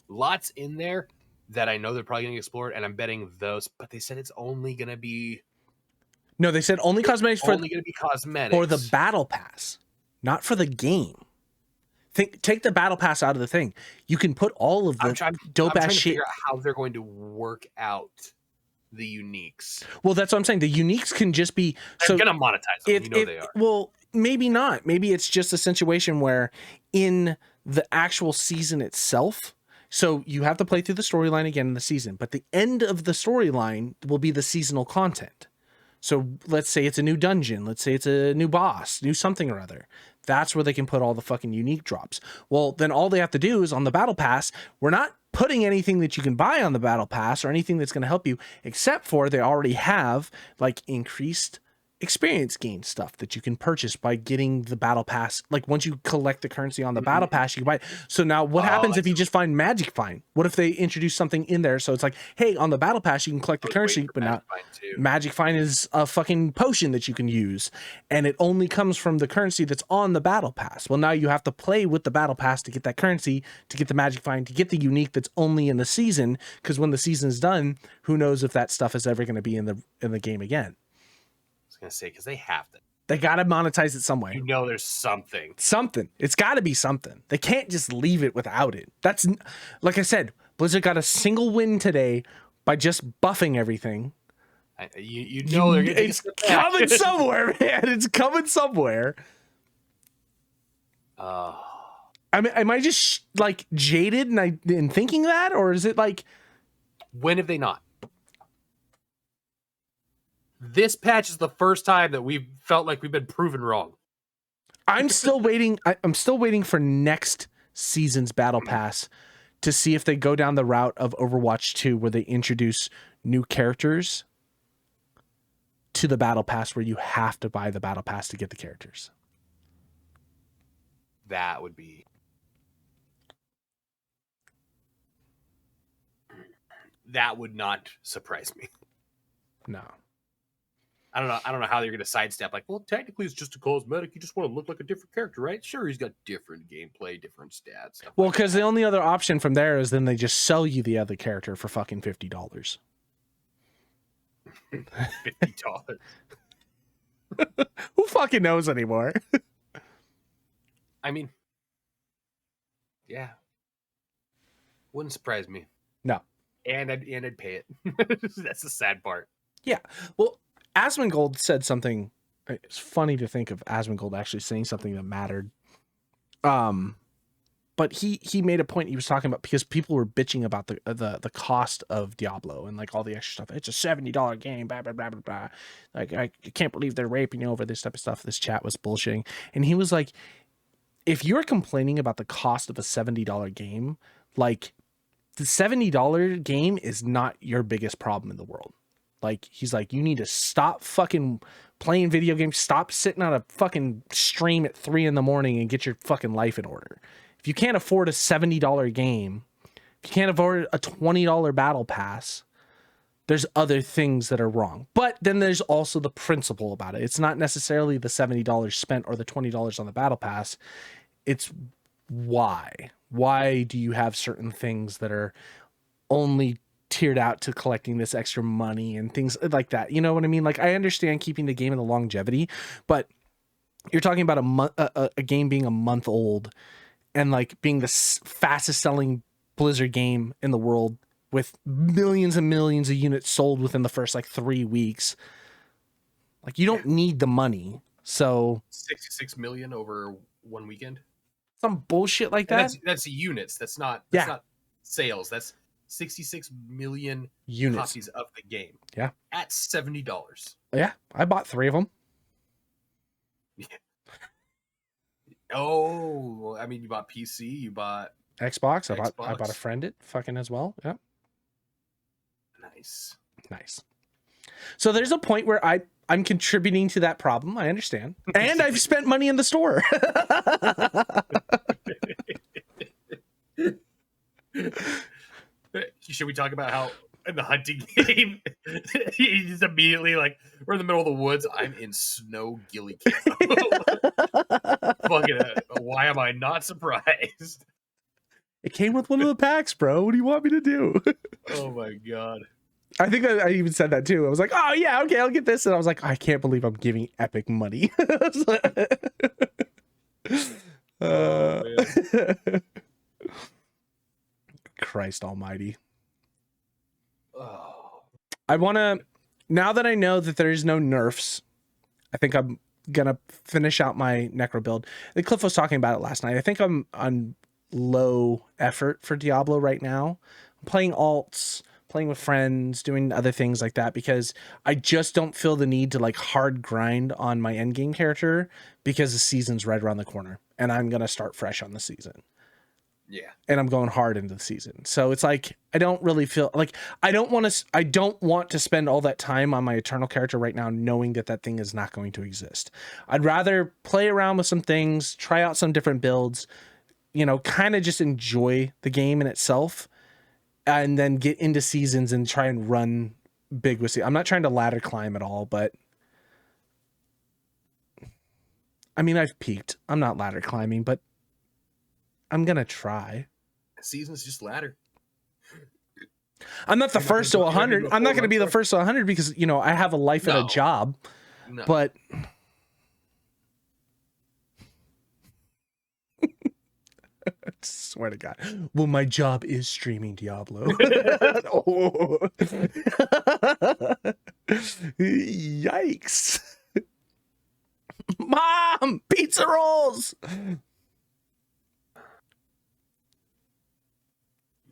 lots in there that I know they're probably gonna explore, and I'm betting those. But they said it's only gonna be they said only cosmetics for the battle pass, not for the game. Take the battle pass out of the thing. You can put all of the dope ass shit. Figure out how they're going to work out the uniques. Well, that's what I'm saying. The uniques can just be they're gonna monetize them. They are. Well, maybe not. Maybe it's just a situation where in the actual season itself, so you have to play through the storyline again in the season, but the end of the storyline will be the seasonal content. So let's say it's a new dungeon, let's say it's a new boss, new something or other. That's where they can put all the fucking unique drops. Well, then all they have to do is on the battle pass, we're not putting anything that you can buy on the battle pass or anything that's going to help you, except for they already have increased experience gain stuff that you can purchase by getting the battle pass. Once you collect the currency on the battle pass, you can buy it. So now what happens if you just find Magic Find? What if they introduce something in there? So it's like, hey, on the battle pass, you can collect the currency, but now Magic Find is a fucking potion that you can use. And it only comes from the currency that's on the battle pass. Well, now you have to play with the battle pass to get that currency, to get the Magic Find, to get the unique that's only in the season. Because when the season's done, who knows if that stuff is ever going to be in the game again. Gonna say because they have to. They gotta monetize it some way. There's something. It's gotta be something. They can't just leave it without it. That's like I said, Blizzard got a single win today by just buffing everything. They're gonna it's coming somewhere, man. It's coming somewhere. I mean, am I just jaded in thinking that, or is it when have they not? This patch is the first time that we've felt like we've been proven wrong. I'm still waiting. I'm still waiting for next season's battle pass to see if they go down the route of Overwatch 2 where they introduce new characters to the battle pass where you have to buy the battle pass to get the characters. That would be... That would not surprise me. No. I don't know how they're going to sidestep. Like, well, technically it's just a cosmetic. You just want to look like a different character, right? Sure, he's got different gameplay, different stats. Well, because the only other option from there is then they just sell you the other character for fucking $50. $50. Who fucking knows anymore? I mean, yeah, wouldn't surprise me. No, and I'd pay it. That's the sad part. Yeah, well, Asmongold said something. It's funny to think of Asmongold actually saying something that mattered. But he made a point. He was talking about because people were bitching about the cost of Diablo and like all the extra stuff. It's a $70 game. Blah blah blah blah blah. Like I can't believe they're raping you over this type of stuff. This chat was bullshitting, and he was like, if you're complaining about the cost of a $70 game, like the $70 game is not your biggest problem in the world. Like, he's like, you need to stop fucking playing video games. Stop sitting on a fucking stream at 3 a.m. and get your fucking life in order. If you can't afford a $70 game, if you can't afford a $20 battle pass, there's other things that are wrong. But then there's also the principle about it. It's not necessarily the $70 spent or the $20 on the battle pass. It's why. Why do you have certain things that are only tiered out to collecting this extra money and things like that? You know what I mean? Like, I understand keeping the game in the longevity, but you're talking about a game being a month old and like being the fastest selling Blizzard game in the world with millions and millions of units sold within the first like 3 weeks. Like, you don't need the money. So 66 million over one weekend. Some bullshit like that. That's units. That's not sales. That's 66 million units copies of the game. Yeah. At $70. Yeah. I bought 3 of them. Yeah. Oh, I mean, you bought PC, you bought Xbox. I bought a friend it fucking as well. Yeah. Nice. So there's a point where I'm contributing to that problem. I understand. And I've spent money in the store. Should we talk about how in the hunting game, he's immediately like, we're in the middle of the woods. I'm in snow ghillie camo. Fucking, why am I not surprised? It came with one of the packs, bro. What do you want me to do? Oh my God. I think I even said that too. I was like, oh yeah, okay, I'll get this. And I was like, I can't believe I'm giving Epic money. Oh, man. Christ almighty. Oh. I want to, now that I know that there's no nerfs, I think I'm going to finish out my Necro build. I think Cliff was talking about it last night. I think I'm on low effort for Diablo right now. I'm playing alts, playing with friends, doing other things like that, because I just don't feel the need to like hard grind on my endgame character because the season's right around the corner and I'm going to start fresh on the season. Yeah. And I'm going hard into the season. So it's like, I don't really feel like I don't want to spend all that time on my Eternal character right now, knowing that that thing is not going to exist. I'd rather play around with some things, try out some different builds, you know, kind of just enjoy the game in itself, and then get into seasons and try and run big with it. I'm not trying to ladder climb at all, but I mean, I've peaked. I'm not ladder climbing, but I'm going to try. Season's just ladder. I'm not the first to 100. I'm not going to be the first to 100 because, you know, I have a life and a job. No. But I swear to God. Well, my job is streaming Diablo. Oh. Yikes. Mom, pizza rolls.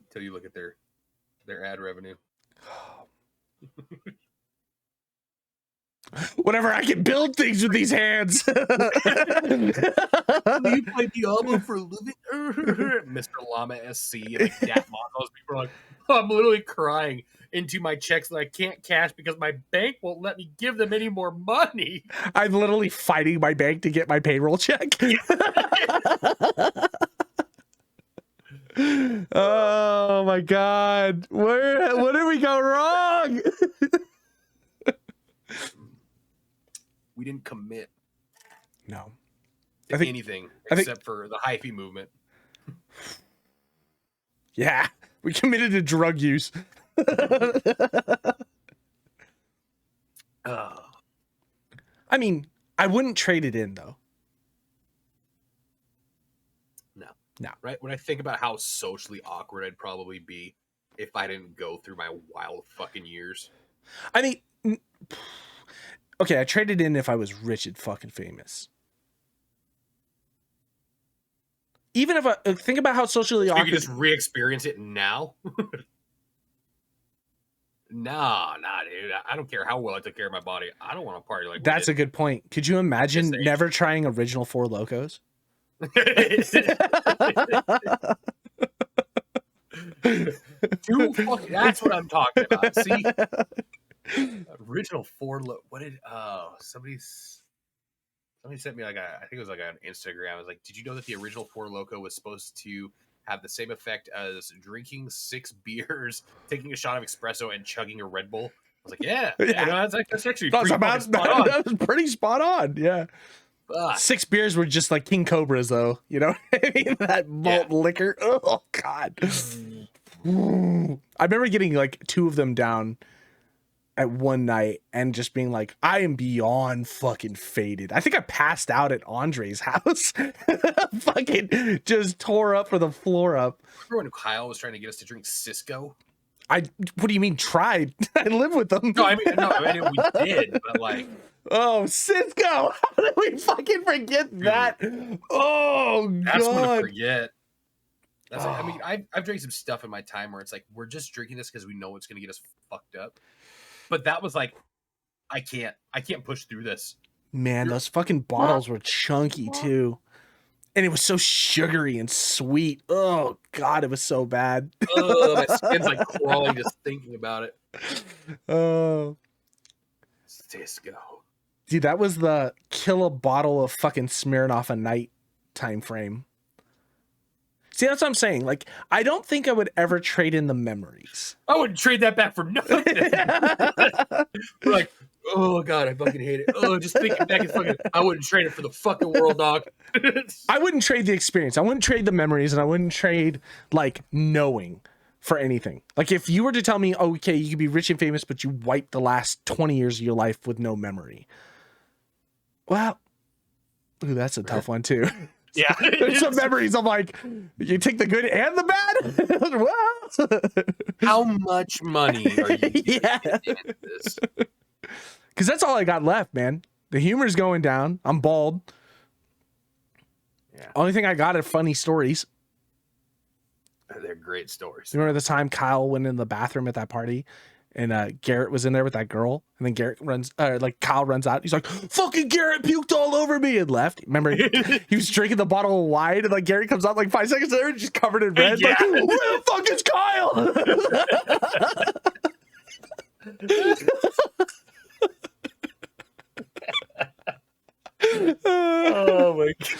Until you look at their ad revenue. Whenever I can build things with these hands. You play Diablo for a living? Mr. Llama SC, like Dat Mongols. People are like, I'm literally crying into my checks that I can't cash because my bank won't let me give them any more money. I'm literally fighting my bank to get my payroll check. Oh my god. What did we go wrong? We didn't commit No. to anything except for the hyphy movement. Yeah. We committed to drug use. I mean, I wouldn't trade it in though. No. Right? When I think about how socially awkward I'd probably be if I didn't go through my wild fucking years. I mean, okay, I traded in if I was rich and fucking famous. Even if I think about how socially awkward. You could just re-experience it now. Nah, dude. I don't care how well I took care of my body. I don't want to party like that's a good point. Could you imagine never trying original Four Locos? That's what I'm talking about. See, original what did somebody sent me like I think it was like on Instagram. I was like, did you know that the original Four Loko was supposed to have the same effect as drinking 6 beers, taking a shot of espresso, and chugging a Red Bull? I was like, yeah. No, that's actually that was pretty spot on. Yeah. 6 beers were just like King Cobras, though. You know, that malt liquor. Oh God! I remember getting like 2 of them down at one night and just being like, I am beyond fucking faded. I think I passed out at Andre's house. Fucking just tore up for the floor up. Remember when Kyle was trying to get us to drink Cisco? What do you mean tried? I live with them. No, I mean we did, but like. Oh, Cisco! How did we fucking forget that? Oh, that's God. What to forget. That's like, I mean, I've drank some stuff in my time where it's like, we're just drinking this because we know it's going to get us fucked up. But that was like, I can't push through this. Man, those fucking bottles were chunky, too. And it was so sugary and sweet. Oh, God, it was so bad. My skin's like crawling just thinking about it. Oh. Cisco. Dude, that was the kill a bottle of fucking Smirnoff a night time frame. See, that's what I'm saying. Like, I don't think I would ever trade in the memories. I wouldn't trade that back for nothing. Like, oh God, I fucking hate it. Oh, just thinking back, I wouldn't trade it for the fucking world, dog. I wouldn't trade the experience. I wouldn't trade the memories, and I wouldn't trade like knowing for anything. Like if you were to tell me, oh, okay, you could be rich and famous, but you wiped the last 20 years of your life with no memory. Well, ooh, that's a tough one too. Yeah. There's some memories I'm like, you take the good and the bad? Well, how much money are you getting into this? Because that's all I got left, man. The humor's going down. I'm bald. Yeah. Only thing I got are funny stories. They're great stories. You remember the time Kyle went in the bathroom at that party and Garrett was in there with that girl, and then Kyle runs out. He's like, fucking Garrett puked all over me and left. Remember, he was drinking the bottle of wine, and like Garrett comes out like 5 seconds later, just covered in red. Yeah. Like, where the fuck is Kyle? Oh my God.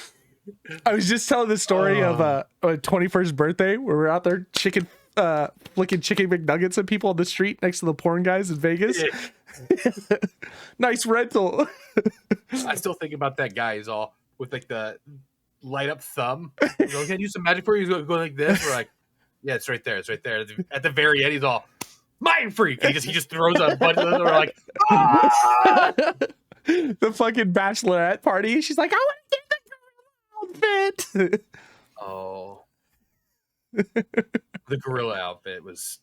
I was just telling the story of a 21st birthday where we're out there flicking chicken McNuggets at people on the street next to the porn guys in Vegas. Yeah. Nice rental. I still think about that guy. He's all with like the light up thumb. He's like, can I use some magic for you? He's going like this. We're like, yeah, it's right there. It's right there. At the very end, he's all mind freak. He just throws a button. And we're like, ah! The fucking bachelorette party. She's like, I want to get the outfit. Oh, the gorilla outfit was.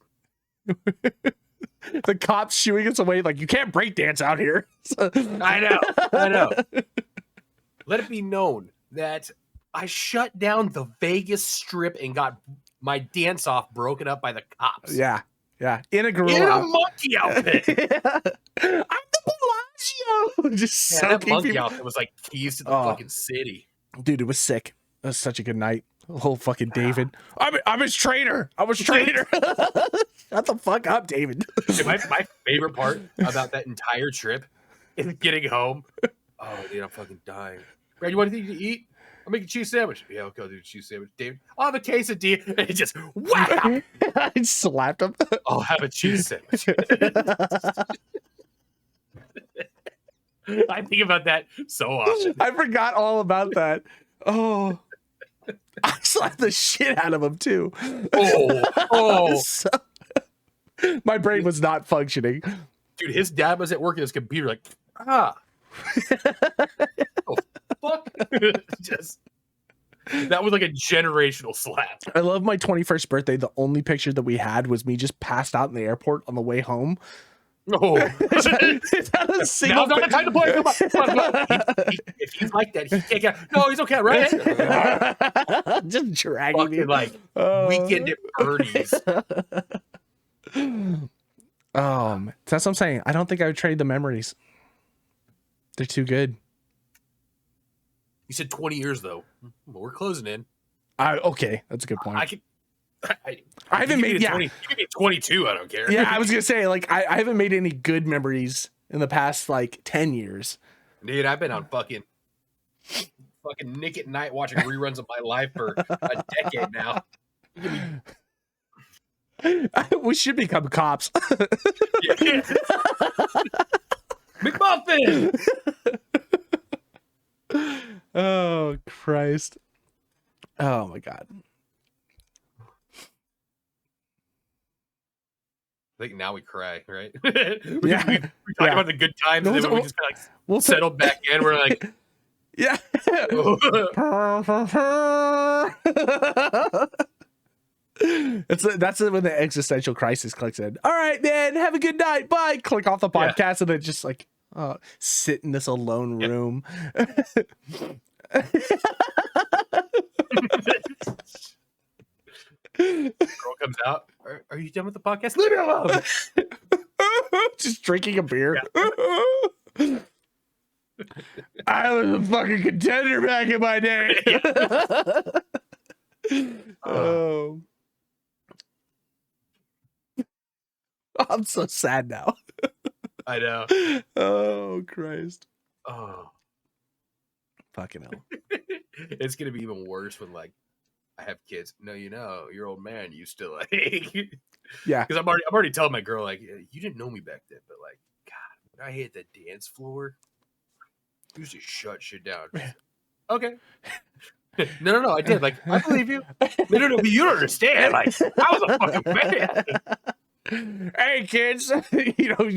The cops shooing us away like, you can't break dance out here. I know. Let it be known that I shut down the Vegas Strip and got my dance off broken up by the cops. Yeah. In a gorilla. In a monkey outfit. I'm the Yo, just Yeah, that soaking monkey people. outfit was like keys to the Oh. fucking city. Dude, it was sick. It was such a good night. Whole fucking David. I'm his trainer. I was trainer. Shut the fuck up, David. Dude, my favorite part about that entire trip is getting home. Oh, dude, I'm fucking dying. Brad, you want anything to eat? I'll make a cheese sandwich. Yeah, okay, I'll do a cheese sandwich. David, I'll have a quesadilla. And he just, wow! I slapped him. I'll have a cheese sandwich. I think about that so often. I forgot all about that. Oh. I slapped the shit out of him, too. Oh. So, my brain was not functioning. Dude, his dad was at work at his computer like, oh, fuck. Just, that was like a generational slap. I love my 21st birthday. The only picture that we had was me just passed out in the airport on the way home. Oh, It's not a single now's not the time to play. Come on. If he's like that, he can't get. No, he's okay, right? just dragging Fucking me like weekend at Bernie's. That's what I'm saying. I don't think I would trade the memories. They're too good. You said 20 years though. Well, we're closing in. Okay, that's a good point. I haven't made 20, you can be 22. I don't care. Yeah, I was gonna say like I haven't made any good memories in the past like 10 years. Dude, I've been on fucking Nick at Night watching reruns of my life for a decade now. We should become cops. Yeah. McMuffin. Oh Christ. Oh my God. I think now we cry, right? Yeah. we talk about the good times, and then we just kind of like settle back in. We're like, yeah. That's when the existential crisis clicks in. All right, man. Have a good night. Bye. Click off the podcast, and then just like sit in this alone room. Girl comes out. Are you done with the podcast? Leave me alone. Just drinking a beer. Yeah. I was a fucking contender back in my day. Oh. I'm so sad now. I know. Oh Christ. Oh. Fucking hell. It's gonna be even worse when like I have kids. No, you know, your old man used to like yeah. Because I'm already telling my girl, like, you didn't know me back then, but like, God, when I hit the dance floor, you used to shut shit down. Okay. No, I did. Like, I believe you. No, you don't understand. Like, I was a fucking man. Hey kids,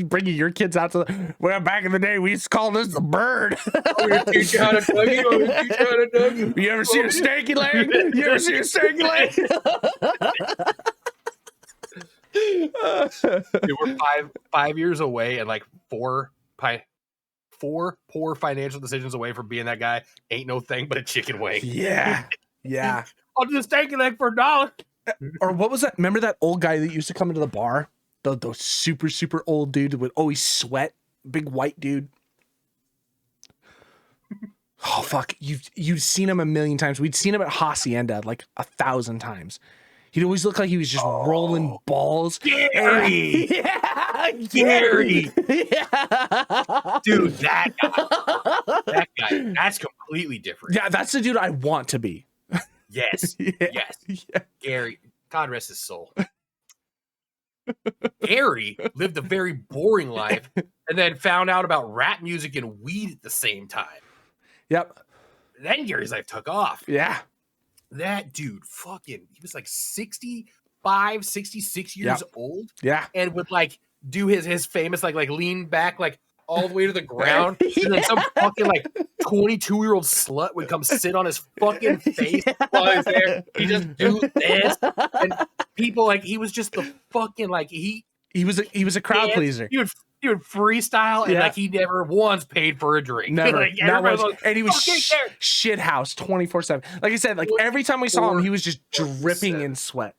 bringing your kids out to back in the day we used to call this the bird. We're gonna teach you how to dougie. We're gonna teach you how to dougie. You ever seen a stanky leg? You ever seen a stanky leg? Dude, we're five years away and like four poor financial decisions away from being that guy. Ain't no thing but a chicken wing. Yeah. I'll do the stanky leg for $1. Or what was that? Remember that old guy that used to come into the bar? The super, super old dude that would always sweat? Big white dude. Oh, fuck. You've seen him a million times. We'd seen him at Hacienda like 1,000 times. He'd always look like he was just rolling balls. Gary! Yeah! Gary! Yeah! Dude, that guy. That's completely different. Yeah, that's the dude I want to be. Yes. Yeah. Yes. Yeah. Gary. God rest his soul. Gary lived a very boring life and then found out about rap music and weed at the same time. Yep. Then Gary's life took off. Yeah. That dude he was like 65, 66 years old. Yeah. And would like do his famous like lean back like all the way to the ground. Yeah. And then some fucking like 22-year-old slut would come sit on his fucking face while he's there. He just do this. And people like he was just the fucking like he was a crowd pleaser. He would freestyle and like he never once paid for a drink. Never. Like, and he was shit house 24/7. Like I said, like every time we saw him, he was just dripping in sweat.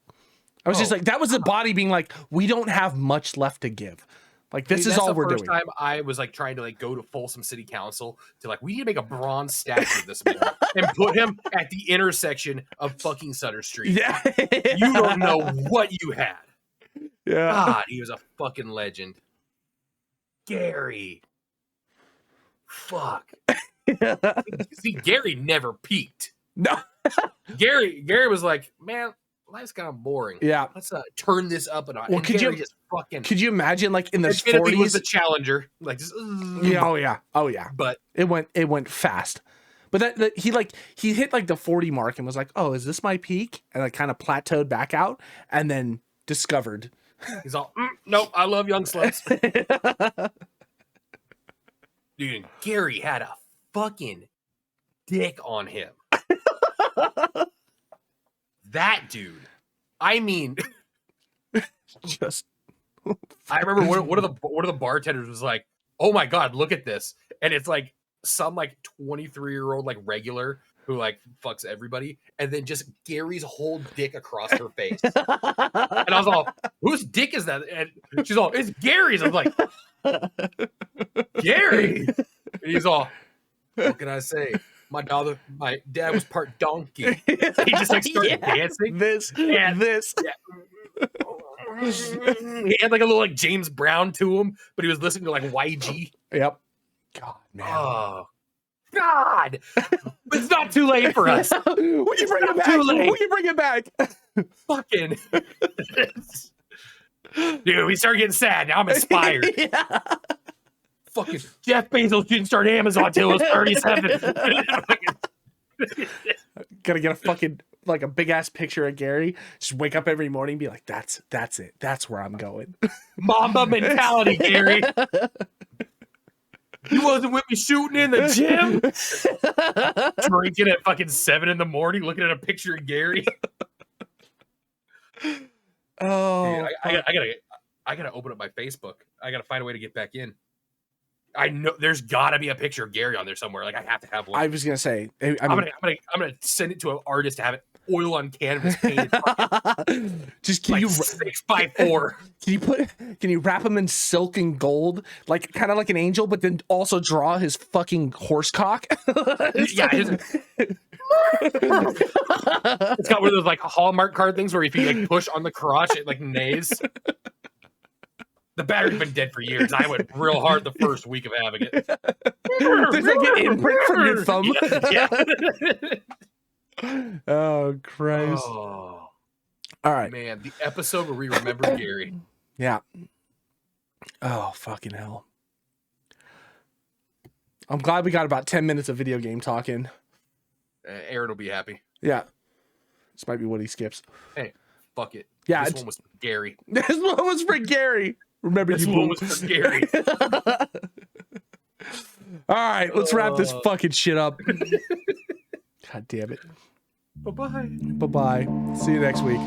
I was just like, that was the body being like, we don't have much left to give. Like, this is That's all the we're first doing. time I was like trying to like go to Folsom City Council to like, we need to make a bronze statue of this man and put him at the intersection of fucking Sutter Street. Yeah. You don't know what you had. Yeah. God, he was a fucking legend. Gary. Fuck. See, Gary never peaked. No. Gary was like, man, life's kind of boring. Yeah. Let's turn this up and on. Well, and could Gary you just fucking could you imagine like in the Infinity was the 40s? challenger. Like just, Yeah, oh yeah. But It went fast. But that he hit like the 40 mark and was like, "Oh, is this my peak?" And like kind of plateaued back out and then discovered. he's all, nope, I love young sluts. Dude, Gary had a fucking dick on him. That dude. I mean, Just I remember one of the bartenders was like, "Oh my god, look at this!" And it's like some like 23-year-old like regular who like fucks everybody, and then just Gary's whole dick across her face. And I was all, "Whose dick is that?" And she's all, "It's Gary's." I was like, "Gary," and he's all, "What can I say? My dad was part donkey." He just like started dancing. This. Yeah. He had like a little like James Brown to him, but he was listening to like YG. Yep. God, man. Oh, God. It's not too late for us. We can bring it back. too late. We can bring it back. Fucking. Dude, we started getting sad. Now I'm inspired. Yeah. Fucking Jeff Bezos didn't start Amazon till he was 37. Gotta get a fucking like a big ass picture of Gary. Just wake up every morning and be like, that's it. That's where I'm going. Mamba mentality, Gary. You wasn't with me shooting in the gym? Drinking at fucking 7 a.m, looking at a picture of Gary. Oh, Dude, I gotta open up my Facebook. I gotta find a way to get back in. I know there's gotta be a picture of Gary on there somewhere. Like I have to have one. I was gonna say, I'm gonna send it to an artist to have it oil on canvas painted. Just can like you 6x4? Can you wrap him in silk and gold, like kind of like an angel, but then also draw his fucking horse cock? Yeah, it's got one of those like Hallmark card things where if you like push on the crotch, it like neighs. The battery's been dead for years. I went real hard the first week of having it. There's like an imprint from your thumb. Yeah. Oh Christ! Oh, all right, man. The episode where we remember Gary. Yeah. Oh fucking hell! I'm glad we got about 10 minutes of video game talking. Aaron will be happy. Yeah. This might be what he skips. Hey, fuck it. Yeah, this one was for Gary. This one was for Gary. Remember, This you one boom. was for Gary. All right, let's wrap this fucking shit up. God damn it. Bye-bye. Bye-bye. See you next week.